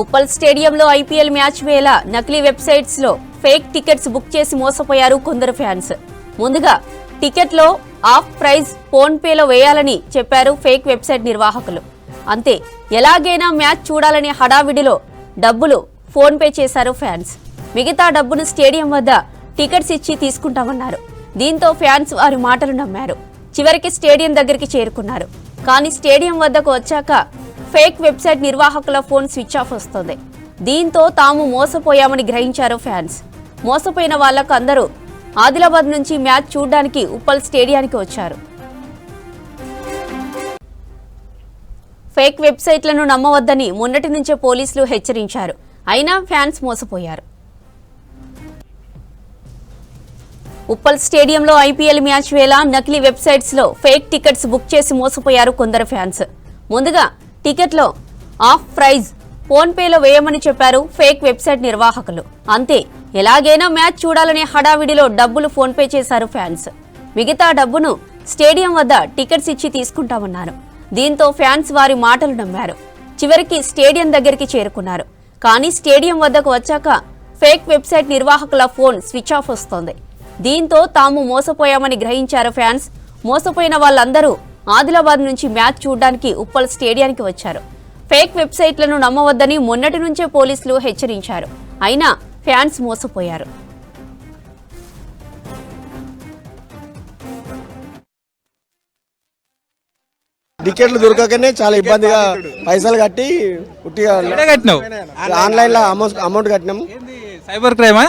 ఉప్పల్ స్టేడియంలో IPL match వేళ నకిలీ వెబ్సైట్స్ లో ఫేక్ టికెట్స్ బుక్ చేసి మోసపోయారు కొందరు ఫ్యాన్స్. ముందుగా టికెట్లో ఆఫ్ ప్రైజ్ ఫోన్ పేలో వేయాలని చెప్పారు ఫేక్ వెబ్సైట్ నిర్వాహకులు. అంతే, ఎలాగైనా మ్యాచ్ చూడాలనే హడావిడిలో డబ్బులు ఫోన్ పే చేశారు ఫ్యాన్స్. మిగతా డబ్బును స్టేడియం వద్ద టికెట్స్ ఇచ్చి తీసుకుంటామన్నారు. దీంతో ఫ్యాన్స్ వారి మాటలు నమ్మారు. చివరికి స్టేడియం దగ్గరికి చేరుకున్నారు. కానీ స్టేడియం వద్దకు వచ్చాక ఫేక్ వెబ్సైట్ నిర్వాహకుల ఫోన్ స్విచ్ ఆఫ్ వస్తుంది. దీంతో తాము మోసపోయామని గ్రహించారు ఫ్యాన్స్. మోసపోయిన వాళ్లకు అందరూ ఆదిలాబాద్ నుంచి మ్యాచ్ చూడడానికి ఉప్పల్ స్టేడియానికి వచ్చారు. ఫేక్ వెబ్సైట్లను నమ్మవద్దని మొన్నటి నుంచే పోలీసులు హెచ్చరించారు. అయినా ఫ్యాన్స్ మోసపోయారు. ఉప్పల్ స్టేడియంలో ఐపీఎల్ మ్యాచ్ వేళ నకిలీ వెబ్సైట్స్ లో ఫేక్ టికెట్స్ బుక్ చేసి మోసపోయారు కొందరు ఫ్యాన్స్. ముందుగా టికెట్లో ఆఫ్ ప్రైజ్ ఫోన్ పేలో వేయమని చెప్పారు ఫేక్ వెబ్సైట్ నిర్వాహకులు. అంతే, ఎలాగైనా మ్యాచ్ చూడాలనే హడావిడిలో డబ్బులు ఫోన్ పే చేశారు ఫ్యాన్స్. మిగతా డబ్బును స్టేడియం వద్ద టికెట్స్ ఇచ్చి తీసుకుంటామన్నారు. దీంతో ఫ్యాన్స్ వారి మాటలు నమ్మారు. చివరికి స్టేడియం దగ్గరికి చేరుకున్నారు. కానీ స్టేడియం వద్దకు వచ్చాక ఫేక్ వెబ్సైట్ నిర్వాహకుల ఫోన్ స్విచ్ ఆఫ్ వస్తోంది. దీంతో తాము మోసపోయామని గ్రహించారు ఫ్యాన్స్. మోసపోయిన వాళ్ళందరూ ఆదిలాబాద్ నుంచి మ్యాచ్ చూడడానికి ఉప్పల్ స్టేడియానికి వచ్చారు. ఫేక్ వెబ్సైట్లను నమ్మవద్దని మొన్నటి నుంచే పోలీసులు హెచ్చరించారు. అయినా ఫ్యాన్స్ మోసపోయారు. టికెట్లు దొరకకనే చాలా ఇబ్బందిగా పైసలు కట్టి ఆన్లైన్ లో అమౌంట్ కట్టినాము. సైబర్ క్రైమా?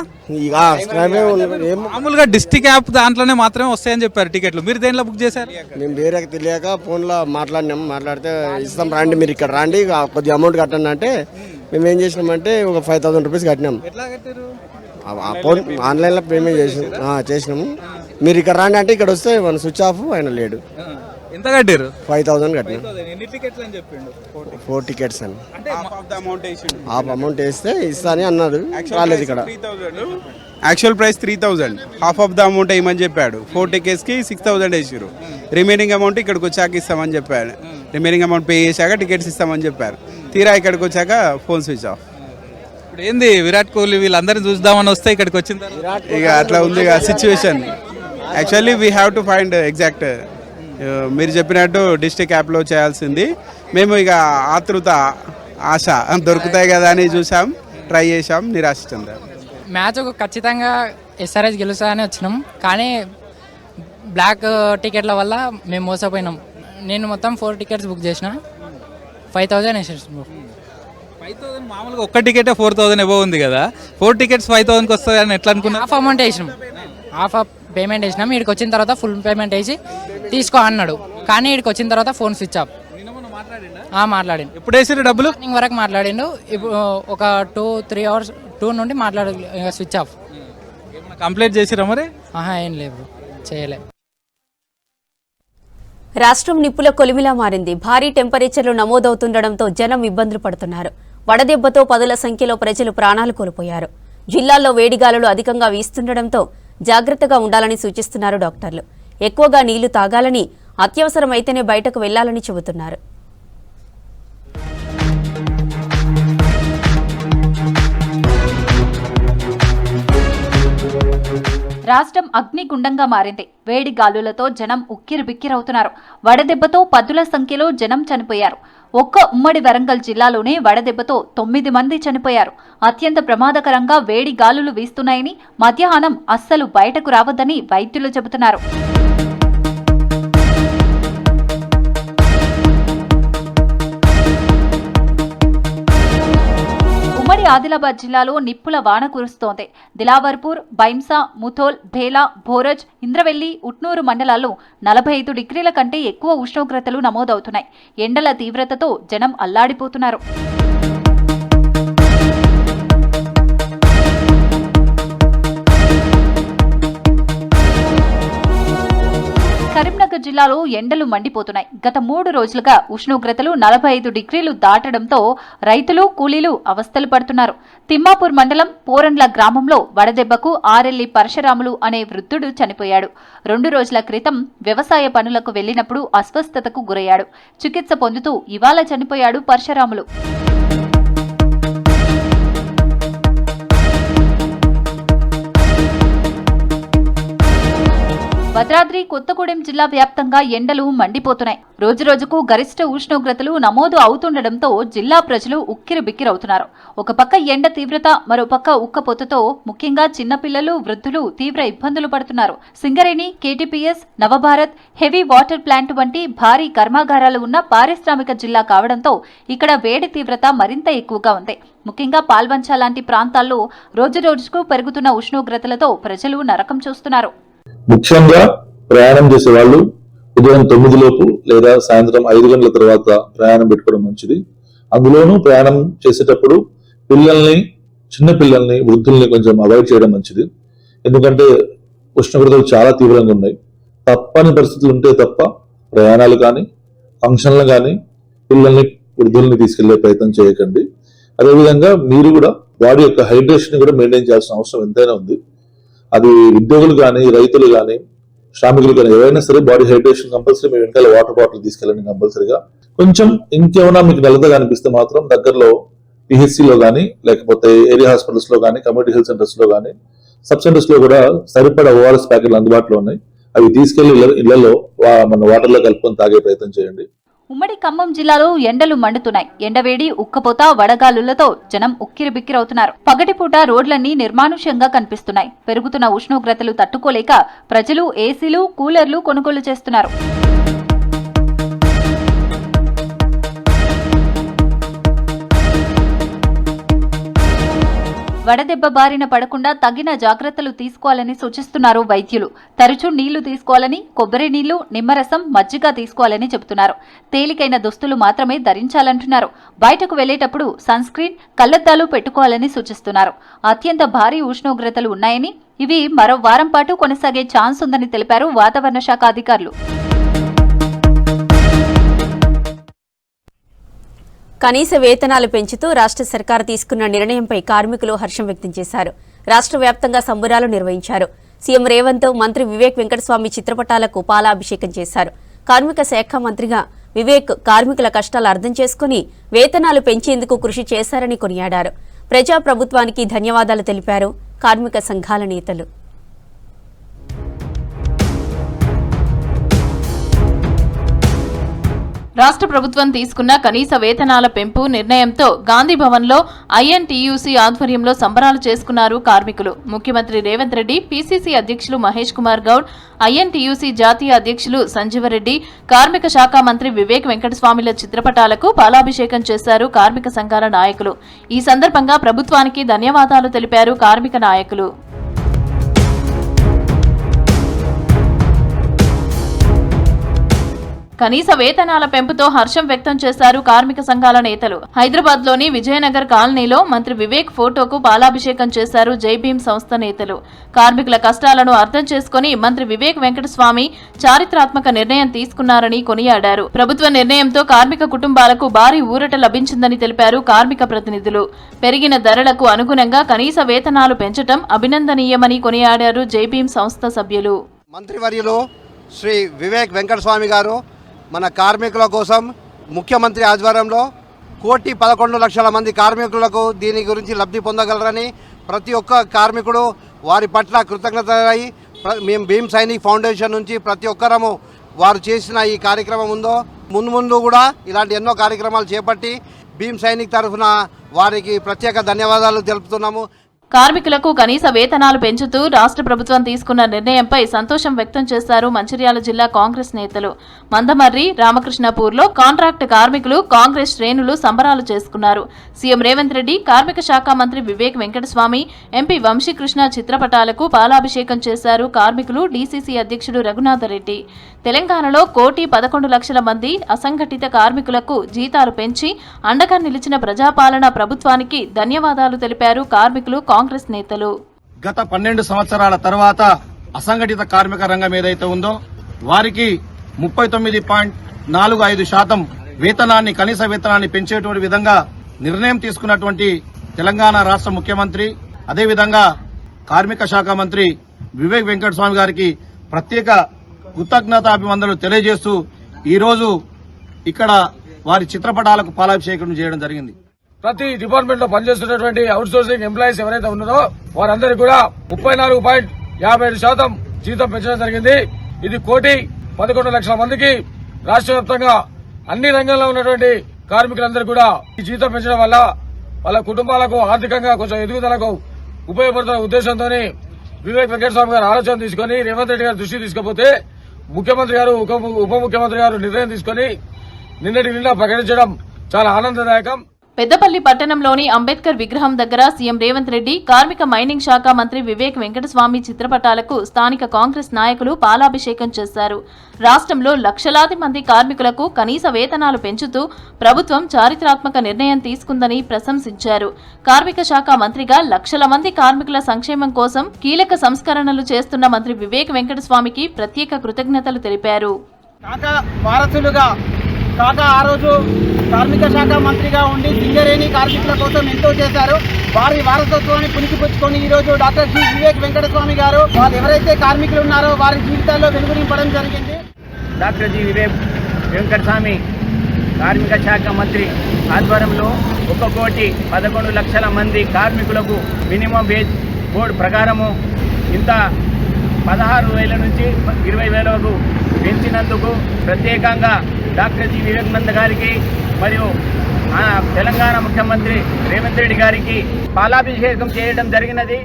మామూలుగా డిస్ట్రిక్ట్ యాప్ దాంట్లోనే మాత్రమే వస్తాయని చెప్పారు టికెట్లు. మీరు దేనిలో బుక్ చేశారు? మేము వేరే తెలియక ఫోన్ లో మాట్లాడితే ఇస్తాం రండి, మీరు ఇక్కడ రండి, కొద్దిగా అమౌంట్ కట్టండి అంటే మేము ఏం చేసినామంటే ఒక 5,000 రూపీస్ కట్టినాం. ఫోన్ ఆన్లైన్ లో పేమెంట్ చేసినాము. మీరు ఇక్కడ రండి అంటే ఇక్కడ వస్తే మన స్విచ్ ఆఫ్ ఆయన లేడు. ఎంత కట్టారు? 5,000 కట్టినాం. 4 టికెట్స్ అని హాఫ్ అమౌంట్ వేస్తే ఇస్తా అని అన్నాడు. రాలేదు. ఇక్కడ actual price 3,000, half of the amount వేయమని చెప్పాడు. 4 టికెట్స్ కి 6,000 వేసారు. రిమైనింగ్ అమౌంట్ ఇక్కడికి వచ్చాక ఇస్తామని చెప్పాడు. రిమైనింగ్ అమౌంట్ పే చేశాక టికెట్స్ ఇస్తామని చెప్పారు. తీరా ఇక్కడికి వచ్చాక ఫోన్ స్విచ్ ఆఫ్. ఇప్పుడు ఏంది, విరాట్ కోహ్లీ వీళ్ళందరినీ చూద్దామని వస్తే ఇక్కడికి వచ్చింది ఇక అట్లా ఉంది situation. Actually we have to find exact మీరు చెప్పినట్టు డిస్ట్రిక్ట్ యాప్లో చేయాల్సింది. మేము ఇక ఆతృత ఆశ దొరుకుతాయి కదా అని చూసాం, ట్రై చేసాం, నిరాశ చెందాం. మ్యాచ్ ఖచ్చితంగా ఎస్ఆర్ఎస్ గెలుస్తాయని వచ్చినాం, కానీ బ్లాక్ టికెట్ల వల్ల మేము మోసపోయినాం. నేను మొత్తం 4 టికెట్స్ బుక్ చేసిన, 5,000 వేసేసాను. 5,000 మామూలుగా ఒక్క టికెటే 4,000 ఎబో ఉంది కదా, 4 టికెట్స్ 5,000కి వస్తుంది అని ఎట్లా అనుకున్నా? హాఫ్ అమౌంట్ వేసినాం, హాఫ్ పేమెంట్ వేసినాం. వీడికి వచ్చిన తర్వాత ఫుల్ పేమెంట్ వేసి తీసుకో అన్నాడు. కానీ వీడికి వచ్చిన తర్వాత ఫోన్ స్విచ్ ఆఫ్. మాట్లాడిండు. ఎప్పుడు వేసారు డబ్బులు? మార్నింగ్ వరకు మాట్లాడిండు. ఇప్పుడు ఒక 2-3 అవర్స్ 2 నుండి మాట్లాడు స్విచ్ ఆఫ్. కంప్లైంట్ చేసిరా మరి? ఏం లేదు, చేయలే. రాష్ట్రం నిప్పుల కొలిమిలా మారింది. భారీ టెంపరేచర్లు నమోదవుతుండటంతో జనం ఇబ్బందులు పడుతున్నారు. వడదెబ్బతో పదుల సంఖ్యలో ప్రజలు ప్రాణాలు కోల్పోయారు. జిల్లాల్లో వేడిగాలులు అధికంగా వీస్తుండటంతో జాగ్రత్తగా ఉండాలని సూచిస్తున్నారు డాక్టర్లు. ఎక్కువగా నీళ్లు తాగాలని, అత్యవసరమైతేనే బయటకు వెళ్లాలని చెబుతున్నారు. రాష్ట్రం అగ్నిగుండంగా మారింది. వేడి గాలులతో జనం ఉక్కిరిబిక్కిరవుతున్నారు. వడదెబ్బతో పదుల సంఖ్యలో జనం చనిపోయారు. ఒక్క ఉమ్మడి వరంగల్ జిల్లాలోనే వడదెబ్బతో 9 మంది చనిపోయారు. అత్యంత ప్రమాదకరంగా వేడి గాలులు వీస్తున్నాయని, మధ్యాహ్నం అస్సలు బయటకు రావద్దని వైద్యులు చెబుతున్నారు. ఉమ్మడి ఆదిలాబాద్ జిల్లాలో నిప్పుల వాన కురుస్తోంది. దిలావర్పూర్, బైంసా, ముథోల్, భేలా, భోరజ్, ఇంద్రవెల్లి, ఉట్నూరు మండలాల్లో 45 డిగ్రీల కంటే ఎక్కువ ఉష్ణోగ్రతలు నమోదవుతున్నాయి. ఎండల తీవ్రతతో జనం అల్లాడిపోతున్నారు. కరీంనగర్ జిల్లాలో ఎండలు మండిపోతున్నాయి. గత 3 రోజులుగా ఉష్ణోగ్రతలు 45 డిగ్రీలు దాటడంతో రైతులు, కూలీలు అవస్థలు పడుతున్నారు. తిమ్మాపూర్ మండలం పోరండ్ల గ్రామంలో వడదెబ్బకు ఆరెల్లి పరశురాములు అనే వృద్ధుడు చనిపోయాడు. 2 రోజుల క్రితం వ్యవసాయ పనులకు వెళ్లినప్పుడు అస్వస్థతకు గురయ్యాడు. చికిత్స పొందుతూ ఇవాళ చనిపోయాడు పరశురాములు. భద్రాద్రి కొత్తగూడెం జిల్లా వ్యాప్తంగా ఎండలు మండిపోతున్నాయి. రోజురోజుకు గరిష్ట ఉష్ణోగ్రతలు నమోదు అవుతుండటంతో జిల్లా ప్రజలు ఉక్కిరిబిక్కిరవుతున్నారు. ఒక పక్క ఎండ తీవ్రత, మరోపక్క ఉక్కపోతతో ముఖ్యంగా చిన్నపిల్లలు, వృద్ధులు తీవ్ర ఇబ్బందులు పడుతున్నారు. Singareni, KTPS, Navabharat, heavy water plant వంటి భారీ కర్మాగారాలు ఉన్న పారిశ్రామిక జిల్లా కావడంతో ఇక్కడ వేడి తీవ్రత మరింత ఎక్కువగా ఉంది. ముఖ్యంగా పాల్వంచ లాంటి ప్రాంతాల్లో రోజురోజుకు పెరుగుతున్న ఉష్ణోగ్రతలతో ప్రజలు నరకం చూస్తున్నారు. ముఖ్యంగా ప్రయాణం చేసే వాళ్ళు ఉదయం 9 లోపు లేదా సాయంత్రం 5 గంటల తర్వాత ప్రయాణం పెట్టుకోవడం మంచిది. అందులోనూ ప్రయాణం చేసేటప్పుడు చిన్న పిల్లల్ని, వృద్ధుల్ని కొంచెం అవాయిడ్ చేయడం మంచిది. ఎందుకంటే ఉష్ణోగ్రతలు చాలా తీవ్రంగా ఉన్నాయి. తప్పని పరిస్థితులు ఉంటే తప్ప ప్రయాణాలు కానీ, ఫంక్షన్లు కానీ పిల్లల్ని, వృద్ధుల్ని తీసుకెళ్లే ప్రయత్నం చేయకండి. అదేవిధంగా మీరు కూడా బాడీ యొక్క హైడ్రేషన్ కూడా మెయింటైన్ చేయాల్సిన అవసరం ఎంతైనా ఉంది. అది ఉద్యోగులు కానీ, రైతులు కానీ, శ్రామికులు కానీ ఎవరైనా సరే బాడీ హైడ్రేషన్ కంపల్సరీ. మీ వెనకాల వాటర్ బాటిల్ తీసుకెళ్ళండి కంపల్సరీగా. కొంచెం ఇంకేమైనా మీకు నల్లగా అనిపిస్తే మాత్రం దగ్గరలో పిహెచ్సిలో కానీ, లేకపోతే ఏరియా హాస్పిటల్స్ లో కానీ, కమ్యూనిటీ హెల్త్ సెంటర్స్ లో కానీ, సబ్ సెంటర్స్ లో కూడా సరిపడా ఓఆర్ఎస్ ప్యాకెట్లు అందుబాటులో ఉన్నాయి. అవి తీసుకెళ్లి ఇళ్లలో మన వాటర్ లో కలుపుకొని తాగే ప్రయత్నం చేయండి. ఉమ్మడి ఖమ్మం జిల్లాలో ఎండలు మండుతున్నాయి. ఎండవేడి, ఉక్కపోత, వడగాలులతో జనం ఉక్కిరిబిక్కిరవుతున్నారు. పగటిపూట రోడ్లన్నీ నిర్మానుష్యంగా కనిపిస్తున్నాయి. పెరుగుతున్న ఉష్ణోగ్రతలు తట్టుకోలేక ప్రజలు ఏసీలు, కూలర్లు కొనుగోలు చేస్తున్నారు. వడదెబ్బ బారిన పడకుండా తగిన జాగ్రత్తలు తీసుకోవాలని సూచిస్తున్నారు వైద్యులు. తరచూ నీళ్లు తీసుకోవాలని, కొబ్బరి నీళ్లు, నిమ్మరసం, మజ్జిగ తీసుకోవాలని చెబుతున్నారు. తేలికైన దుస్తులు మాత్రమే ధరించాలంటున్నారు. బయటకు వెళ్లేటప్పుడు సన్ స్క్రీన్, కళ్లద్దాలు పెట్టుకోవాలని సూచిస్తున్నారు. అత్యంత భారీ ఉష్ణోగ్రతలు ఉన్నాయని, ఇవి మరో వారం పాటు కొనసాగే ఛాన్స్ ఉందని తెలిపారు వాతావరణ శాఖ అధికారులు. కనీస వేతనాలు పెంచుతూ రాష్ట్ర సర్కారు తీసుకున్న నిర్ణయంపై కార్మికులు హర్షం వ్యక్తం చేశారు. రాష్ట్ర వ్యాప్తంగా సంబురాలు నిర్వహించారు. సీఎం రేవంత్, మంత్రి వివేక్ వెంకటస్వామి చిత్రపటాలకు పాలాభిషేకం చేశారు. కార్మిక శాఖ మంత్రిగా వివేక్ కార్మికుల కష్టాలు అర్థం చేసుకుని వేతనాలు పెంచేందుకు కృషి చేశారని కొనియాడారు. ప్రజాప్రభుత్వానికి ధన్యవాదాలు తెలిపారు కార్మిక సంఘాల నేతలు. రాష్ట్ర ప్రభుత్వం తీసుకున్న కనీస వేతనాల పెంపు నిర్ణయంతో గాంధీ భవన్లో ఐఎన్టీయూసీ ఆధ్వర్యంలో సంబరాలు చేసుకున్నారు కార్మికులు. ముఖ్యమంత్రి రేవంత్ రెడ్డి, పీసీసీ అధ్యక్షులు మహేష్ కుమార్ గౌడ్, ఐఎన్టీయూసీ జాతీయ అధ్యక్షులు సంజీవరెడ్డి, కార్మిక శాఖ మంత్రి వివేక్ వెంకటస్వామిల చిత్రపటాలకు పాలాభిషేకం చేశారు కార్మిక సంఘాల నాయకులు. ఈ సందర్భంగా ప్రభుత్వానికి ధన్యవాదాలు తెలిపారు కార్మిక నాయకులు. కనీస వేతనాల పెంపుతో హర్షం వ్యక్తం చేశారు కార్మిక సంఘాల నేతలు. హైదరాబాద్ లోని విజయనగర్ కాలనీలో మంత్రి వివేక్ ఫోటోకు పాలాభిషేకం చేశారు జై భీమ్ సంస్థ నేతలు. కార్మికుల కష్టాలను అర్థం చేసుకుని మంత్రి వివేక్ వెంకటస్వామి చారిత్రాత్మక నిర్ణయం తీసుకున్నారని కొనియాడారు. ప్రభుత్వ నిర్ణయంతో కార్మిక కుటుంబాలకు భారీ ఊరట లభించిందని తెలిపారు కార్మిక ప్రతినిధులు. పెరిగిన ధరలకు అనుగుణంగా కనీస వేతనాలు పెంచడం అభినందనీయమని కొనియాడారు జై భీమ్ సంస్థ సభ్యులు. మంత్రివర్యులు శ్రీ వివేక్ వెంకటస్వామి గారు మన కార్మికుల కోసం ముఖ్యమంత్రి ఆధ్వర్యంలో 1,11,00,000 మంది కార్మికులకు దీని గురించి లబ్ధి పొందగలరని, ప్రతి ఒక్క కార్మికుడు వారి పట్ల కృతజ్ఞతలై మేము భీమ్ సైనిక్ ఫౌండేషన్ నుంచి ప్రతి ఒక్కరము వారు చేసిన ఈ కార్యక్రమం ఉందో ముందు కూడా ఇలాంటి ఎన్నో కార్యక్రమాలు చేపట్టి భీమ్ సైనిక్ తరఫున వారికి ప్రత్యేక ధన్యవాదాలు తెలుపుతున్నాము. కార్మికులకు కనీస వేతనాలు పెంచుతూ రాష్ట్ర ప్రభుత్వం తీసుకున్న నిర్ణయంపై సంతోషం వ్యక్తం చేశారు మంచిర్యాల జిల్లా కాంగ్రెస్ నేతలు. మందమర్రి, రామకృష్ణపూర్లో కాంట్రాక్ట్ కార్మికులు, కాంగ్రెస్ శ్రేణులు సంబరాలు చేసుకున్నారు. సీఎం రేవంత్ రెడ్డి, కార్మిక శాఖ మంత్రి వివేక్ వెంకటస్వామి, ఎంపీ వంశీకృష్ణ చిత్రపటాలకు పాలాభిషేకం చేశారు కార్మికులు. డీసీసీ అధ్యక్షుడు రఘునాథరెడ్డి. తెలంగాణలో 1,11,00,000 మంది అసంఘటిత కార్మికులకు జీతాలు పెంచి అండగా నిలిచిన ప్రజాపాలన ప్రభుత్వానికి ధన్యవాదాలు తెలిపారు కార్మికులు, కాంగ్రెస్ నేతలు. గత 12 సంవత్సరాల తర్వాత అసంఘటిత కార్మిక రంగం ఏదైతే ఉందో వారికి 39.45% వేతనాన్ని, కనీస వేతనాన్ని పెంచేటువంటి విధంగా నిర్ణయం తీసుకున్నటువంటి తెలంగాణ రాష్ట్ర ముఖ్యమంత్రి, అదేవిధంగా కార్మిక శాఖ మంత్రి వివేక్ వెంకటస్వామి గారికి ప్రత్యేక కృతజ్ఞతాభివందనలు తెలియజేస్తూ ఈరోజు ఇక్కడ వారి చిత్రపటాలకు పాలాభిషేకం చేయడం జరిగింది. ప్రతి డిపార్ట్మెంట్ లో పనిచేస్తున్నటువంటి అవుట్ సోర్సింగ్ ఎంప్లాయీస్ ఎవరైతే ఉన్నారో వారందరికీ కూడా 34.57% జీతం పెంచడం జరిగింది. ఇది 1,11,00,000 మందికి రాష్ట్ర వ్యాప్తంగా అన్ని రంగంలో ఉన్నటువంటి కార్మికులందరూ కూడా ఈ జీతం పెంచడం వల్ల వాళ్ళ కుటుంబాలకు ఆర్థికంగా కొంచెం ఎదుగుదలకు ఉపయోగపడుతున్న ఉద్దేశంతో వివేక్ వెంకటస్వామి గారు ఆలోచన తీసుకుని రేవంత్ రెడ్డి గారు దృష్టి తీసుకపోతే ముఖ్యమంత్రి గారు ఉప ముఖ్యమంత్రి గారు నిర్ణయం తీసుకుని నిన్న ప్రకటించడం చాలా ఆనందదాయకం. పెద్దపల్లి పట్టణంలోని అంబేద్కర్ విగ్రహం దగ్గర సీఎం రేవంత్ రెడ్డి, కార్మిక మైనింగ్ శాఖ మంత్రి వివేక్ వెంకటస్వామి చిత్రపటాలకు స్థానిక కాంగ్రెస్ నాయకులు పాలాభిషేకం చేశారు. రాష్ట్రంలో లక్షలాది మంది కార్మికులకు కనీస వేతనాలు పెంచుతూ ప్రభుత్వం చారిత్రాత్మక నిర్ణయం తీసుకుందని ప్రశంసించారు. కార్మిక శాఖ మంత్రిగా లక్షల మంది కార్మికుల సంక్షేమం కోసం కీలక సంస్కరణలు చేస్తున్న మంత్రి వివేక్ వెంకటస్వామికి ప్రత్యేక కృతజ్ఞతలు తెలిపారు. కాకా ఆ రోజు కార్మిక శాఖ మంత్రిగా ఉండి సింగరేణి కార్మికుల కోసం ఎంతో చేశారు. వారి వారసత్వాన్ని పుణికిపుచ్చుకొని ఈరోజు డాక్టర్ జి వివేక్ వెంకటస్వామి గారు వాళ్ళు ఎవరైతే కార్మికులు ఉన్నారో వారి జీవితాల్లో వెలుగు నింపడం జరిగింది. డాక్టర్ జి వివేక్ వెంకటస్వామి కార్మిక శాఖ మంత్రి ఆధ్వర్యంలో 1,11,00,000 మంది కార్మికులకు మినిమం వేజ్ కోడ్ ప్రకారము ఇంత 16,000 నుంచి 20,000 పెంచినందుకు ప్రత్యేకంగా డాక్టర్ జి వివేకానంద గారికి మరియు తెలంగాణ ముఖ్యమంత్రి రేవంత్ రెడ్డి గారికి పాలాభిషేకం చేయడం జరిగినది.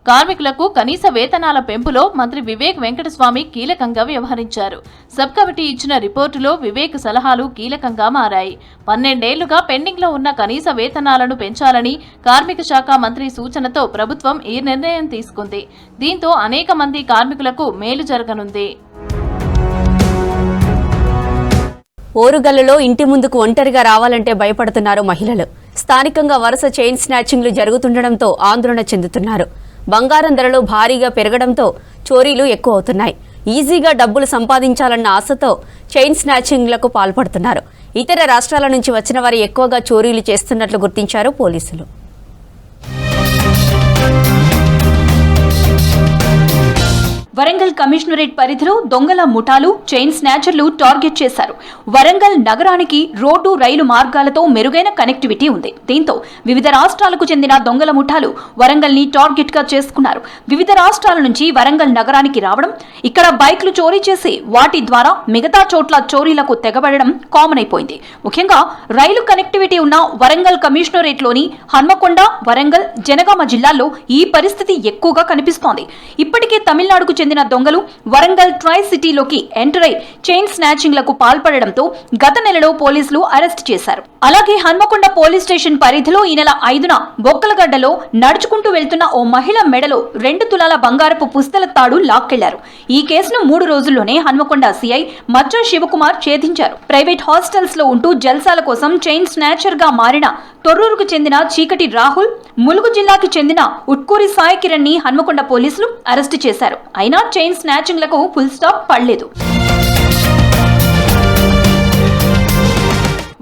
కార్మికులకు కనీస వేతనాల పెంపులో మంత్రి వివేక్ వెంకటస్వామి కీలకంగా వ్యవహరించారు. సబ్ కమిటీ ఇచ్చిన రిపోర్టులో వివేక్ సలహాలు కీలకంగా మారాయి. 12 ఏళ్లుగా పెండింగ్లో ఉన్న కనీస వేతనాలను పెంచాలని కార్మిక శాఖ మంత్రి సూచనతో ప్రభుత్వం ఈ నిర్ణయం తీసుకుంది. దీంతో అనేక మంది కార్మికులకు మేలు జరగనుంది. ఓరుగల్లులో ఇంటి ముందుకు ఒంటరిగా రావాలంటే భయపడుతున్నారు మహిళలు. స్థానికంగా వరుస చైన్ స్నాచింగ్లు జరుగుతుండటంతో ఆందోళన చెందుతున్నారు. బంగారం ధరలు భారీగా పెరగడంతో చోరీలు ఎక్కువ అవుతున్నాయి. ఈజీగా డబ్బులు సంపాదించాలన్న ఆశతో చైన్ స్నాచింగ్లకు పాల్పడుతున్నారు. ఇతర రాష్ట్రాల నుంచి వచ్చిన వారు ఎక్కువగా చోరీలు చేస్తున్నట్లు గుర్తించారు పోలీసులు. వరంగల్ కమిషనరేట్ పరిధిలో దొంగల ముఠాలు, చైన్ స్నాచర్లు టార్గెట్ చేశారు. వరంగల్ నగరానికి రోడ్డు, రైలు మార్గాలతో మెరుగైన కనెక్టివిటీ ఉంది. దీంతో వివిధ రాష్ట్రాలకు చెందిన దొంగల ముఠాలు వరంగల్ ని టార్గెట్ గా చేసుకున్నారు. వివిధ రాష్ట్రాల నుంచి వరంగల్ నగరానికి రావడం, ఇక్కడ బైక్లు చోరీ చేసి వాటి ద్వారా మిగతా చోట్ల చోరీలకు తెగబడడం కామన్ అయిపోయింది. ముఖ్యంగా రైలు కనెక్టివిటీ ఉన్న వరంగల్ కమిషనరేట్ లోని హన్మకొండ, వరంగల్, జనగామ జిల్లాల్లో ఈ పరిస్థితి ఎక్కువగా కనిపిస్తోంది. ఇప్పటికే తమిళనాడుకు చెందిన దొంగలు వరంగల్ ట్రై సిటీలోకి ఎంటర్ అయి చైన్ స్నాచింగ్లకు పాల్పడడంతో గత నెలలో పోలీసులు అరెస్ట్ చేశారు. అలాగే హన్మకొండ పోలీస్ స్టేషన్ పరిధిలో ఈ నెల 5న బొక్కలగడ్డలో నడుచుకుంటూ వెళ్తున్న ఓ మహిళ మెడలో 2 తులాల బంగారపు పుస్తల తాడు లాక్కెళ్లారు. ఈ కేసును 3 రోజుల్లోనే హన్మకొండ సిఐ మచ్చ శివకుమార్ ఛేదించారు. ప్రైవేట్ హాస్టల్స్ లో ఉంటూ జల్సాల కోసం చైన్ స్నాచర్ గా మారిన తొర్రూరుకు చెందిన చీకటి రాహుల్, ములుగు జిల్లాకి చెందిన ఉట్కూరి సాయి కిరణ్ ని హన్మకొండ పోలీసులు అరెస్టు చేశారు. అయినా చైన్ స్నాచింగ్లకు ఫుల్ స్టాప్ పడలేదు.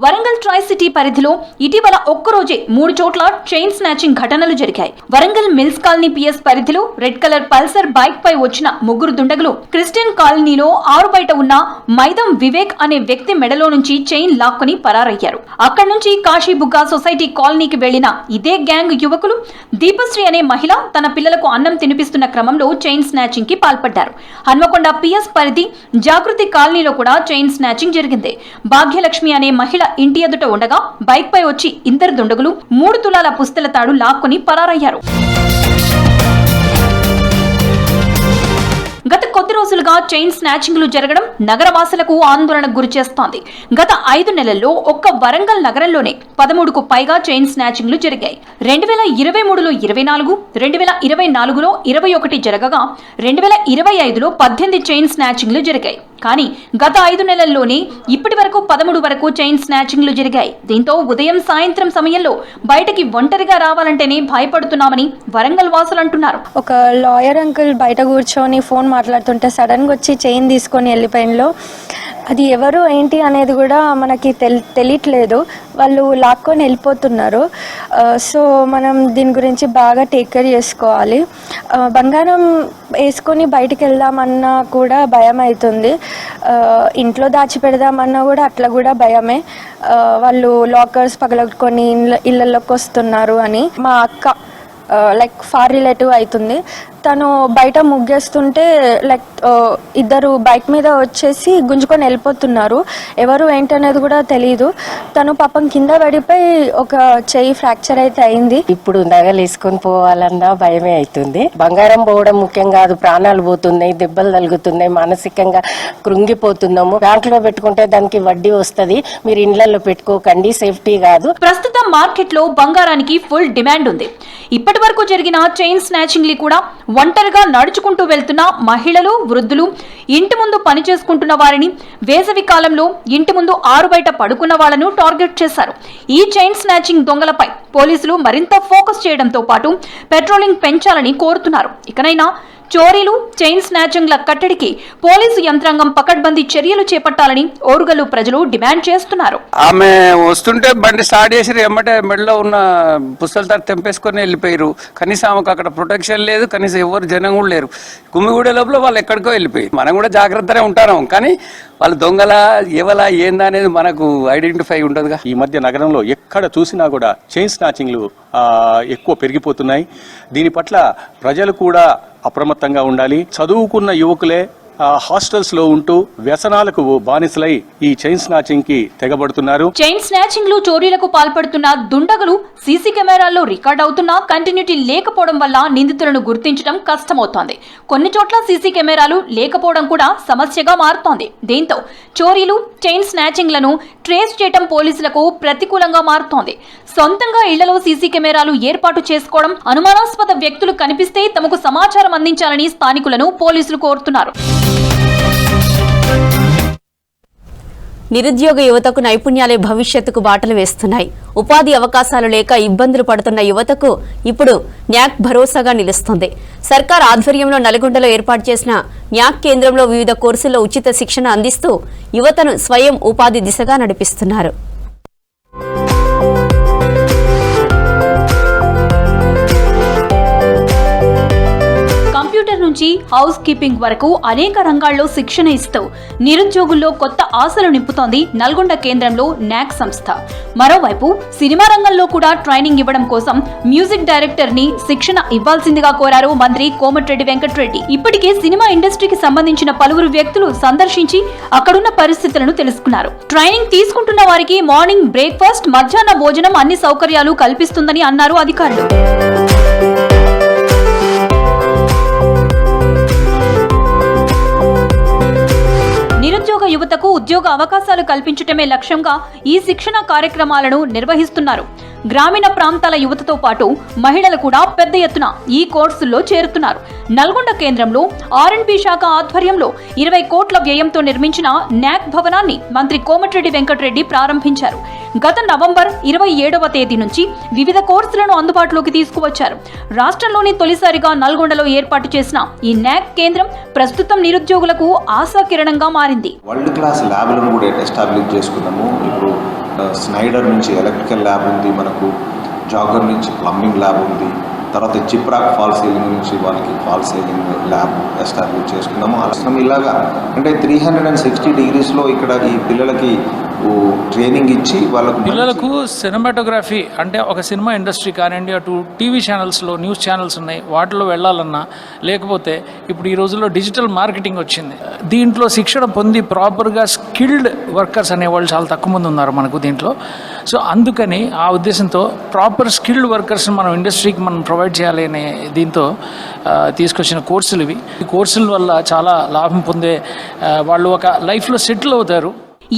వరంగల్ ట్రై సిటీ పరిధిలో ఇటీవల ఒక్కరోజే 3 చోట్ల చైన్ స్నాచింగ్ ఘటనలు జరిగాయి. వరంగల్ మిల్స్ కాలనీ పిఎస్ పరిధిలో రెడ్ కలర్ పల్సర్ బైక్ పై వచ్చిన 3 దుండగులు క్రిస్టియన్ కాలనీలో ఆరు బయట ఉన్న మైదం వివేక్ అనే వ్యక్తి మెడలో నుంచి చైన్ లాక్కుని పరారయ్యారు. అక్కడి నుంచి కాశీబుగ్గ సొసైటీ కాలనీకి వెళ్లిన ఇదే గ్యాంగ్ యువకులు దీపశ్రీ అనే మహిళ తన పిల్లలకు అన్నం తినిపిస్తున్న క్రమంలో చైన్ స్నాచింగ్ కి పాల్పడ్డారు. హన్మకొండ పిఎస్ పరిధి జాగృతి కాలనీలో కూడా చైన్ స్నాచింగ్ జరిగింది. భాగ్యలక్ష్మి అనే మహిళ ఇంటి ఎదుట ఉండగా బైక్ పై వచ్చి 2 దుండగులు 3 తులాల పుస్తల తాడు లాక్కుని పరారయ్యారు. గత కొద్ది రోజులుగా చైన్ స్నాచింగ్లు జరగడం నగరవాసులకు ఆందోళనకు గురిచేస్తోంది. గత 5 నెలల్లో ఒక్క వరంగల్ నగరంలోనే 13కు పైగా చైన్ స్నాచింగ్లు జరిగాయి. 2023లో 24, 2024లో 21 జరగగా 2025లో 18 చైన్ స్నాచింగ్లు జరిగాయి. కానీ గత 5 నెలల్లోనే ఇప్పటి వరకు 13 వరకు చైన్ స్నాచింగ్లు జరిగాయి. దీంతో ఉదయం, సాయంత్రం సమయంలో బయటకి ఒంటరిగా రావాలంటేనే భయపడుతున్నామని వరంగల్ వాసులు అంటున్నారు. ఒక లాయర్ అంకుల్ బయట కూర్చొని ఫోన్ మాట్లాడుతుంటే సడన్గా వచ్చి చైన్ తీసుకొని వెళ్ళిపోయినలో అది ఎవరు ఏంటి అనేది కూడా మనకి తెలియట్లేదు. వాళ్ళు లాక్కొని వెళ్ళిపోతున్నారు. సో మనం దీని గురించి బాగా టేక్ కేర్ చేసుకోవాలి. బంగారం వేసుకొని బయటికి వెళ్దామన్నా కూడా భయం అవుతుంది. ఇంట్లో దాచిపెడదామన్నా కూడా అట్లా కూడా భయమే. వాళ్ళు లాకర్స్ పగలగొట్టుకొని ఇళ్ళల్లోకి వస్తున్నారు అని. మా అక్క లైక్ ఫార్ రిలేటివ్ అవుతుంది. తను బయట ముగ్గేస్తుంటే లైక్ ఇద్దరు బైక్ మీద వచ్చేసి గుంజుకొని వెళ్ళిపోతున్నారు. ఎవరు ఏంటనేది కూడా తెలియదు. తను పాపం కింద పడిపోయి ఒక చెయ్యి ఫ్రాక్చర్ అయితే అయింది. ఇప్పుడు నగలు వేసుకొని పోవాలన్నా భయమే అవుతుంది. బంగారం పోవడం ముఖ్యం కాదు, ప్రాణాలు పోతున్నాయి, దెబ్బలు తగులుతున్నాయి, మానసికంగా కృంగిపోతున్నాము. బ్యాంకులో పెట్టుకుంటే దానికి వడ్డీ వస్తుంది, మీరు ఇండ్లలో పెట్టుకోకండి, సేఫ్టీ కాదు. ప్రస్తుతం మార్కెట్ లో బంగారానికి ఫుల్ డిమాండ్ ఉంది. ఇప్పటి వరకు జరిగిన చైన్ స్నాచింగ్ లు కూడా ఒంటరిగా నడుచుకుంటూ వెళ్తున్న మహిళలు, వృద్ధులు, ఇంటి ముందు పని చేసుకుంటున్న వారిని, వేసవి కాలంలో ఇంటి ముందు ఆరు బయట పడుకున్న వాళ్లను టార్గెట్ చేశారు. ఈ చైన్ స్నాచింగ్ దొంగలపై పోలీసులు మరింత ఫోకస్ చేయడంతో పాటు పెట్రోలింగ్ పెంచాలని కోరుతున్నారు. ఇకనైనా చోరీలు, చైన్ స్నాచింగ్ల కట్టడికి పోలీసు యంత్రాంగం పకడ్బందీ చర్యలు చేపట్టాలని ఓరుగల్లు ప్రజలు డిమాండ్ చేస్తున్నారు. ఆమె వస్తుంటే బండి స్టార్ట్ చేసి ఎమ్మటే మెడలో ఉన్న పుస్తల తర తెంపేసుకొని వెళ్ళిపోయారు. కనీసం ఆమెకు అక్కడ ప్రొటెక్షన్ లేదు, కనీసం ఎవరు జనం కూడా లేరు. గుమ్మిగూడే లోపల వాళ్ళు ఎక్కడికో వెళ్ళిపోయారు. మనం కూడా జాగ్రత్తగా ఉంటాం, కానీ వాళ్ళు దొంగల ఎవలా ఏందా అనేది మనకు ఐడెంటిఫై ఉండదుగా. ఈ మధ్య నగరంలో ఎక్కడ చూసినా కూడా చైన్ స్నాచింగ్లు ఎక్కువ పెరిగిపోతున్నాయి. దీని పట్ల ప్రజలు కూడా అప్రమత్తంగా ఉండాలి. చదువుకున్న యువకులే హాస్టల్స్ లో ఉంటూ వ్యసనాలకు బానిసలై ఈ చైన్ స్నాచింగ్ కి తెగబడుతున్నారు. చైన్ స్నాచింగ్ లు, చోరీలకు పాల్పడుతున్న దుండగులు సీసీ కెమెరాల్లో రికార్డ్ అవుతున్నా కంటిన్యూటీ లేకపోవడం వల్ల నిందితులను గుర్తించడం కష్టమవుతోంది. కొన్ని చోట్ల సీసీ కెమెరాలు లేకపోవడం కూడా సమస్యగా మారుతోంది. దీంతో చోరీలు, చైన్ స్నాచింగ్ లను ట్రేస్ చేయడం పోలీసులకు ప్రతికూలంగా మారుతోంది. సొంతంగా ఇళ్లలో సీసీ కెమెరాలు ఏర్పాటు చేసుకోవడం, అనుమానాస్పద వ్యక్తులు కనిపిస్తే తమకు సమాచారం అందించాలని స్థానికులను పోలీసులు కోరుతున్నారు. నిరుద్యోగ యువతకు నైపుణ్యాలే భవిష్యత్తుకు బాటలు వేస్తున్నాయి. ఉపాధి అవకాశాలు లేక ఇబ్బందులు పడుతున్న యువతకు ఇప్పుడు న్యాక్ భరోసాగా నిలుస్తుంది. సర్కార్ ఆధ్వర్యంలో నల్గొండలో ఏర్పాటు చేసిన న్యాక్ కేంద్రంలో వివిధ కోర్సుల్లో ఉచిత శిక్షణ అందిస్తూ యువతను స్వయం ఉపాధి దిశగా నడిపిస్తున్నారు. కంప్యూటర్ నుంచి హౌస్ కీపింగ్ వరకు అనేక రంగాల్లో శిక్షణ ఇస్తూ నిరుద్యోగుల్లో కొత్త ఆశలు నింపుతోంది నల్గొండ కేంద్రంలో న్యాక్ సంస్థ. మరోవైపు సినిమా రంగంలో కూడా ట్రైనింగ్ ఇవ్వడం కోసం మ్యూజిక్ డైరెక్టర్ ని శిక్షణ ఇవ్వాల్సిందిగా కోరారు మంత్రి కోమటిరెడ్డి వెంకటరెడ్డి. ఇప్పటికే సినిమా ఇండస్ట్రీకి సంబంధించిన పలువురు వ్యక్తులు సందర్శించి అక్కడున్న పరిస్థితులను తెలుసుకున్నారు. ట్రైనింగ్ తీసుకుంటున్న వారికి మార్నింగ్ బ్రేక్ఫాస్ట్, మధ్యాహ్న భోజనం అన్ని సౌకర్యాలు కల్పిస్తుందని అన్నారు అధికారులు. నిరుద్యోగ యువతకు ఉద్యోగ అవకాశాలు కల్పించటమే లక్ష్యంగా ఈ శిక్షణ కార్యక్రమాలను నిర్వహిస్తున్నారు. గ్రామీణ ప్రాంతాల యువతతో పాటు మహిళలు కూడా పెద్ద ఎత్తున ఈ కోర్సుల్లో చేరుతున్నారు. నల్గొండ కేంద్రంలో R&B శాఖ ఆధ్వర్యంలో 20 కోట్ల వ్యయంతో నిర్మించిన న్యాక్ భవనాన్ని మంత్రి కోమటిరెడ్డి వెంకటరెడ్డి ప్రారంభించారు. గత నవంబర్ 27వ తేదీ నుంచి వివిధ కోర్సులను అందుబాటులోకి తీసుకువచ్చారు. రాష్ట్రంలోని తొలిసారిగా నల్గొండలో ఏర్పాటు చేసిన ఈ న్యాక్ కేంద్రం ప్రస్తుతం నిరుద్యోగులకు ఆశాకిరణంగా మారింది. వరల్డ్ క్లాస్ ల్యాబ్లను కూడా ఎస్టాబ్లిష్ చేసుకున్నాము. ఇప్పుడు స్నైడర్ నుంచి ఎలక్ట్రికల్ ల్యాబ్ ఉంది, మనకు జాగర్ నుంచి ప్లంబింగ్ ల్యాబ్ ఉంది, తర్వాత చిప్రాక్ ఫాల్ సీలింగ్ నుంచి వాళ్ళకి ఫాల్ సీలింగ్ ల్యాబ్ ఎస్టాబ్లిష్ చేసుకున్నాము. అసలు ఇలాగా అంటే 360 డిగ్రీస్లో ఇక్కడ ఈ పిల్లలకి ట్రైనింగ్ ఇచ్చి వాళ్ళకు పిల్లలకు సినిమాటోగ్రఫీ అంటే ఒక సినిమా ఇండస్ట్రీ కానివ్వండి, అటు టీవీ ఛానల్స్లో న్యూస్ ఛానల్స్ ఉన్నాయి, వాటిలో వెళ్ళాలన్నా, లేకపోతే ఇప్పుడు ఈ రోజుల్లో డిజిటల్ మార్కెటింగ్ వచ్చింది, దీంట్లో శిక్షణ పొంది ప్రాపర్గా స్కిల్డ్ వర్కర్స్ అనేవాళ్ళు చాలా తక్కువ మంది ఉన్నారు మనకు దీంట్లో. సో అందుకని ఆ ఉద్దేశంతో ప్రాపర్ స్కిల్డ్ వర్కర్స్ని మనం ఇండస్ట్రీకి మనం ప్రొవైడ్ చేయాలి అనే దీంతో తీసుకొచ్చిన కోర్సులు ఇవి. ఈ కోర్సుల వల్ల చాలా లాభం పొందే వాళ్ళు ఒక లైఫ్లో సెటిల్ అవుతారు.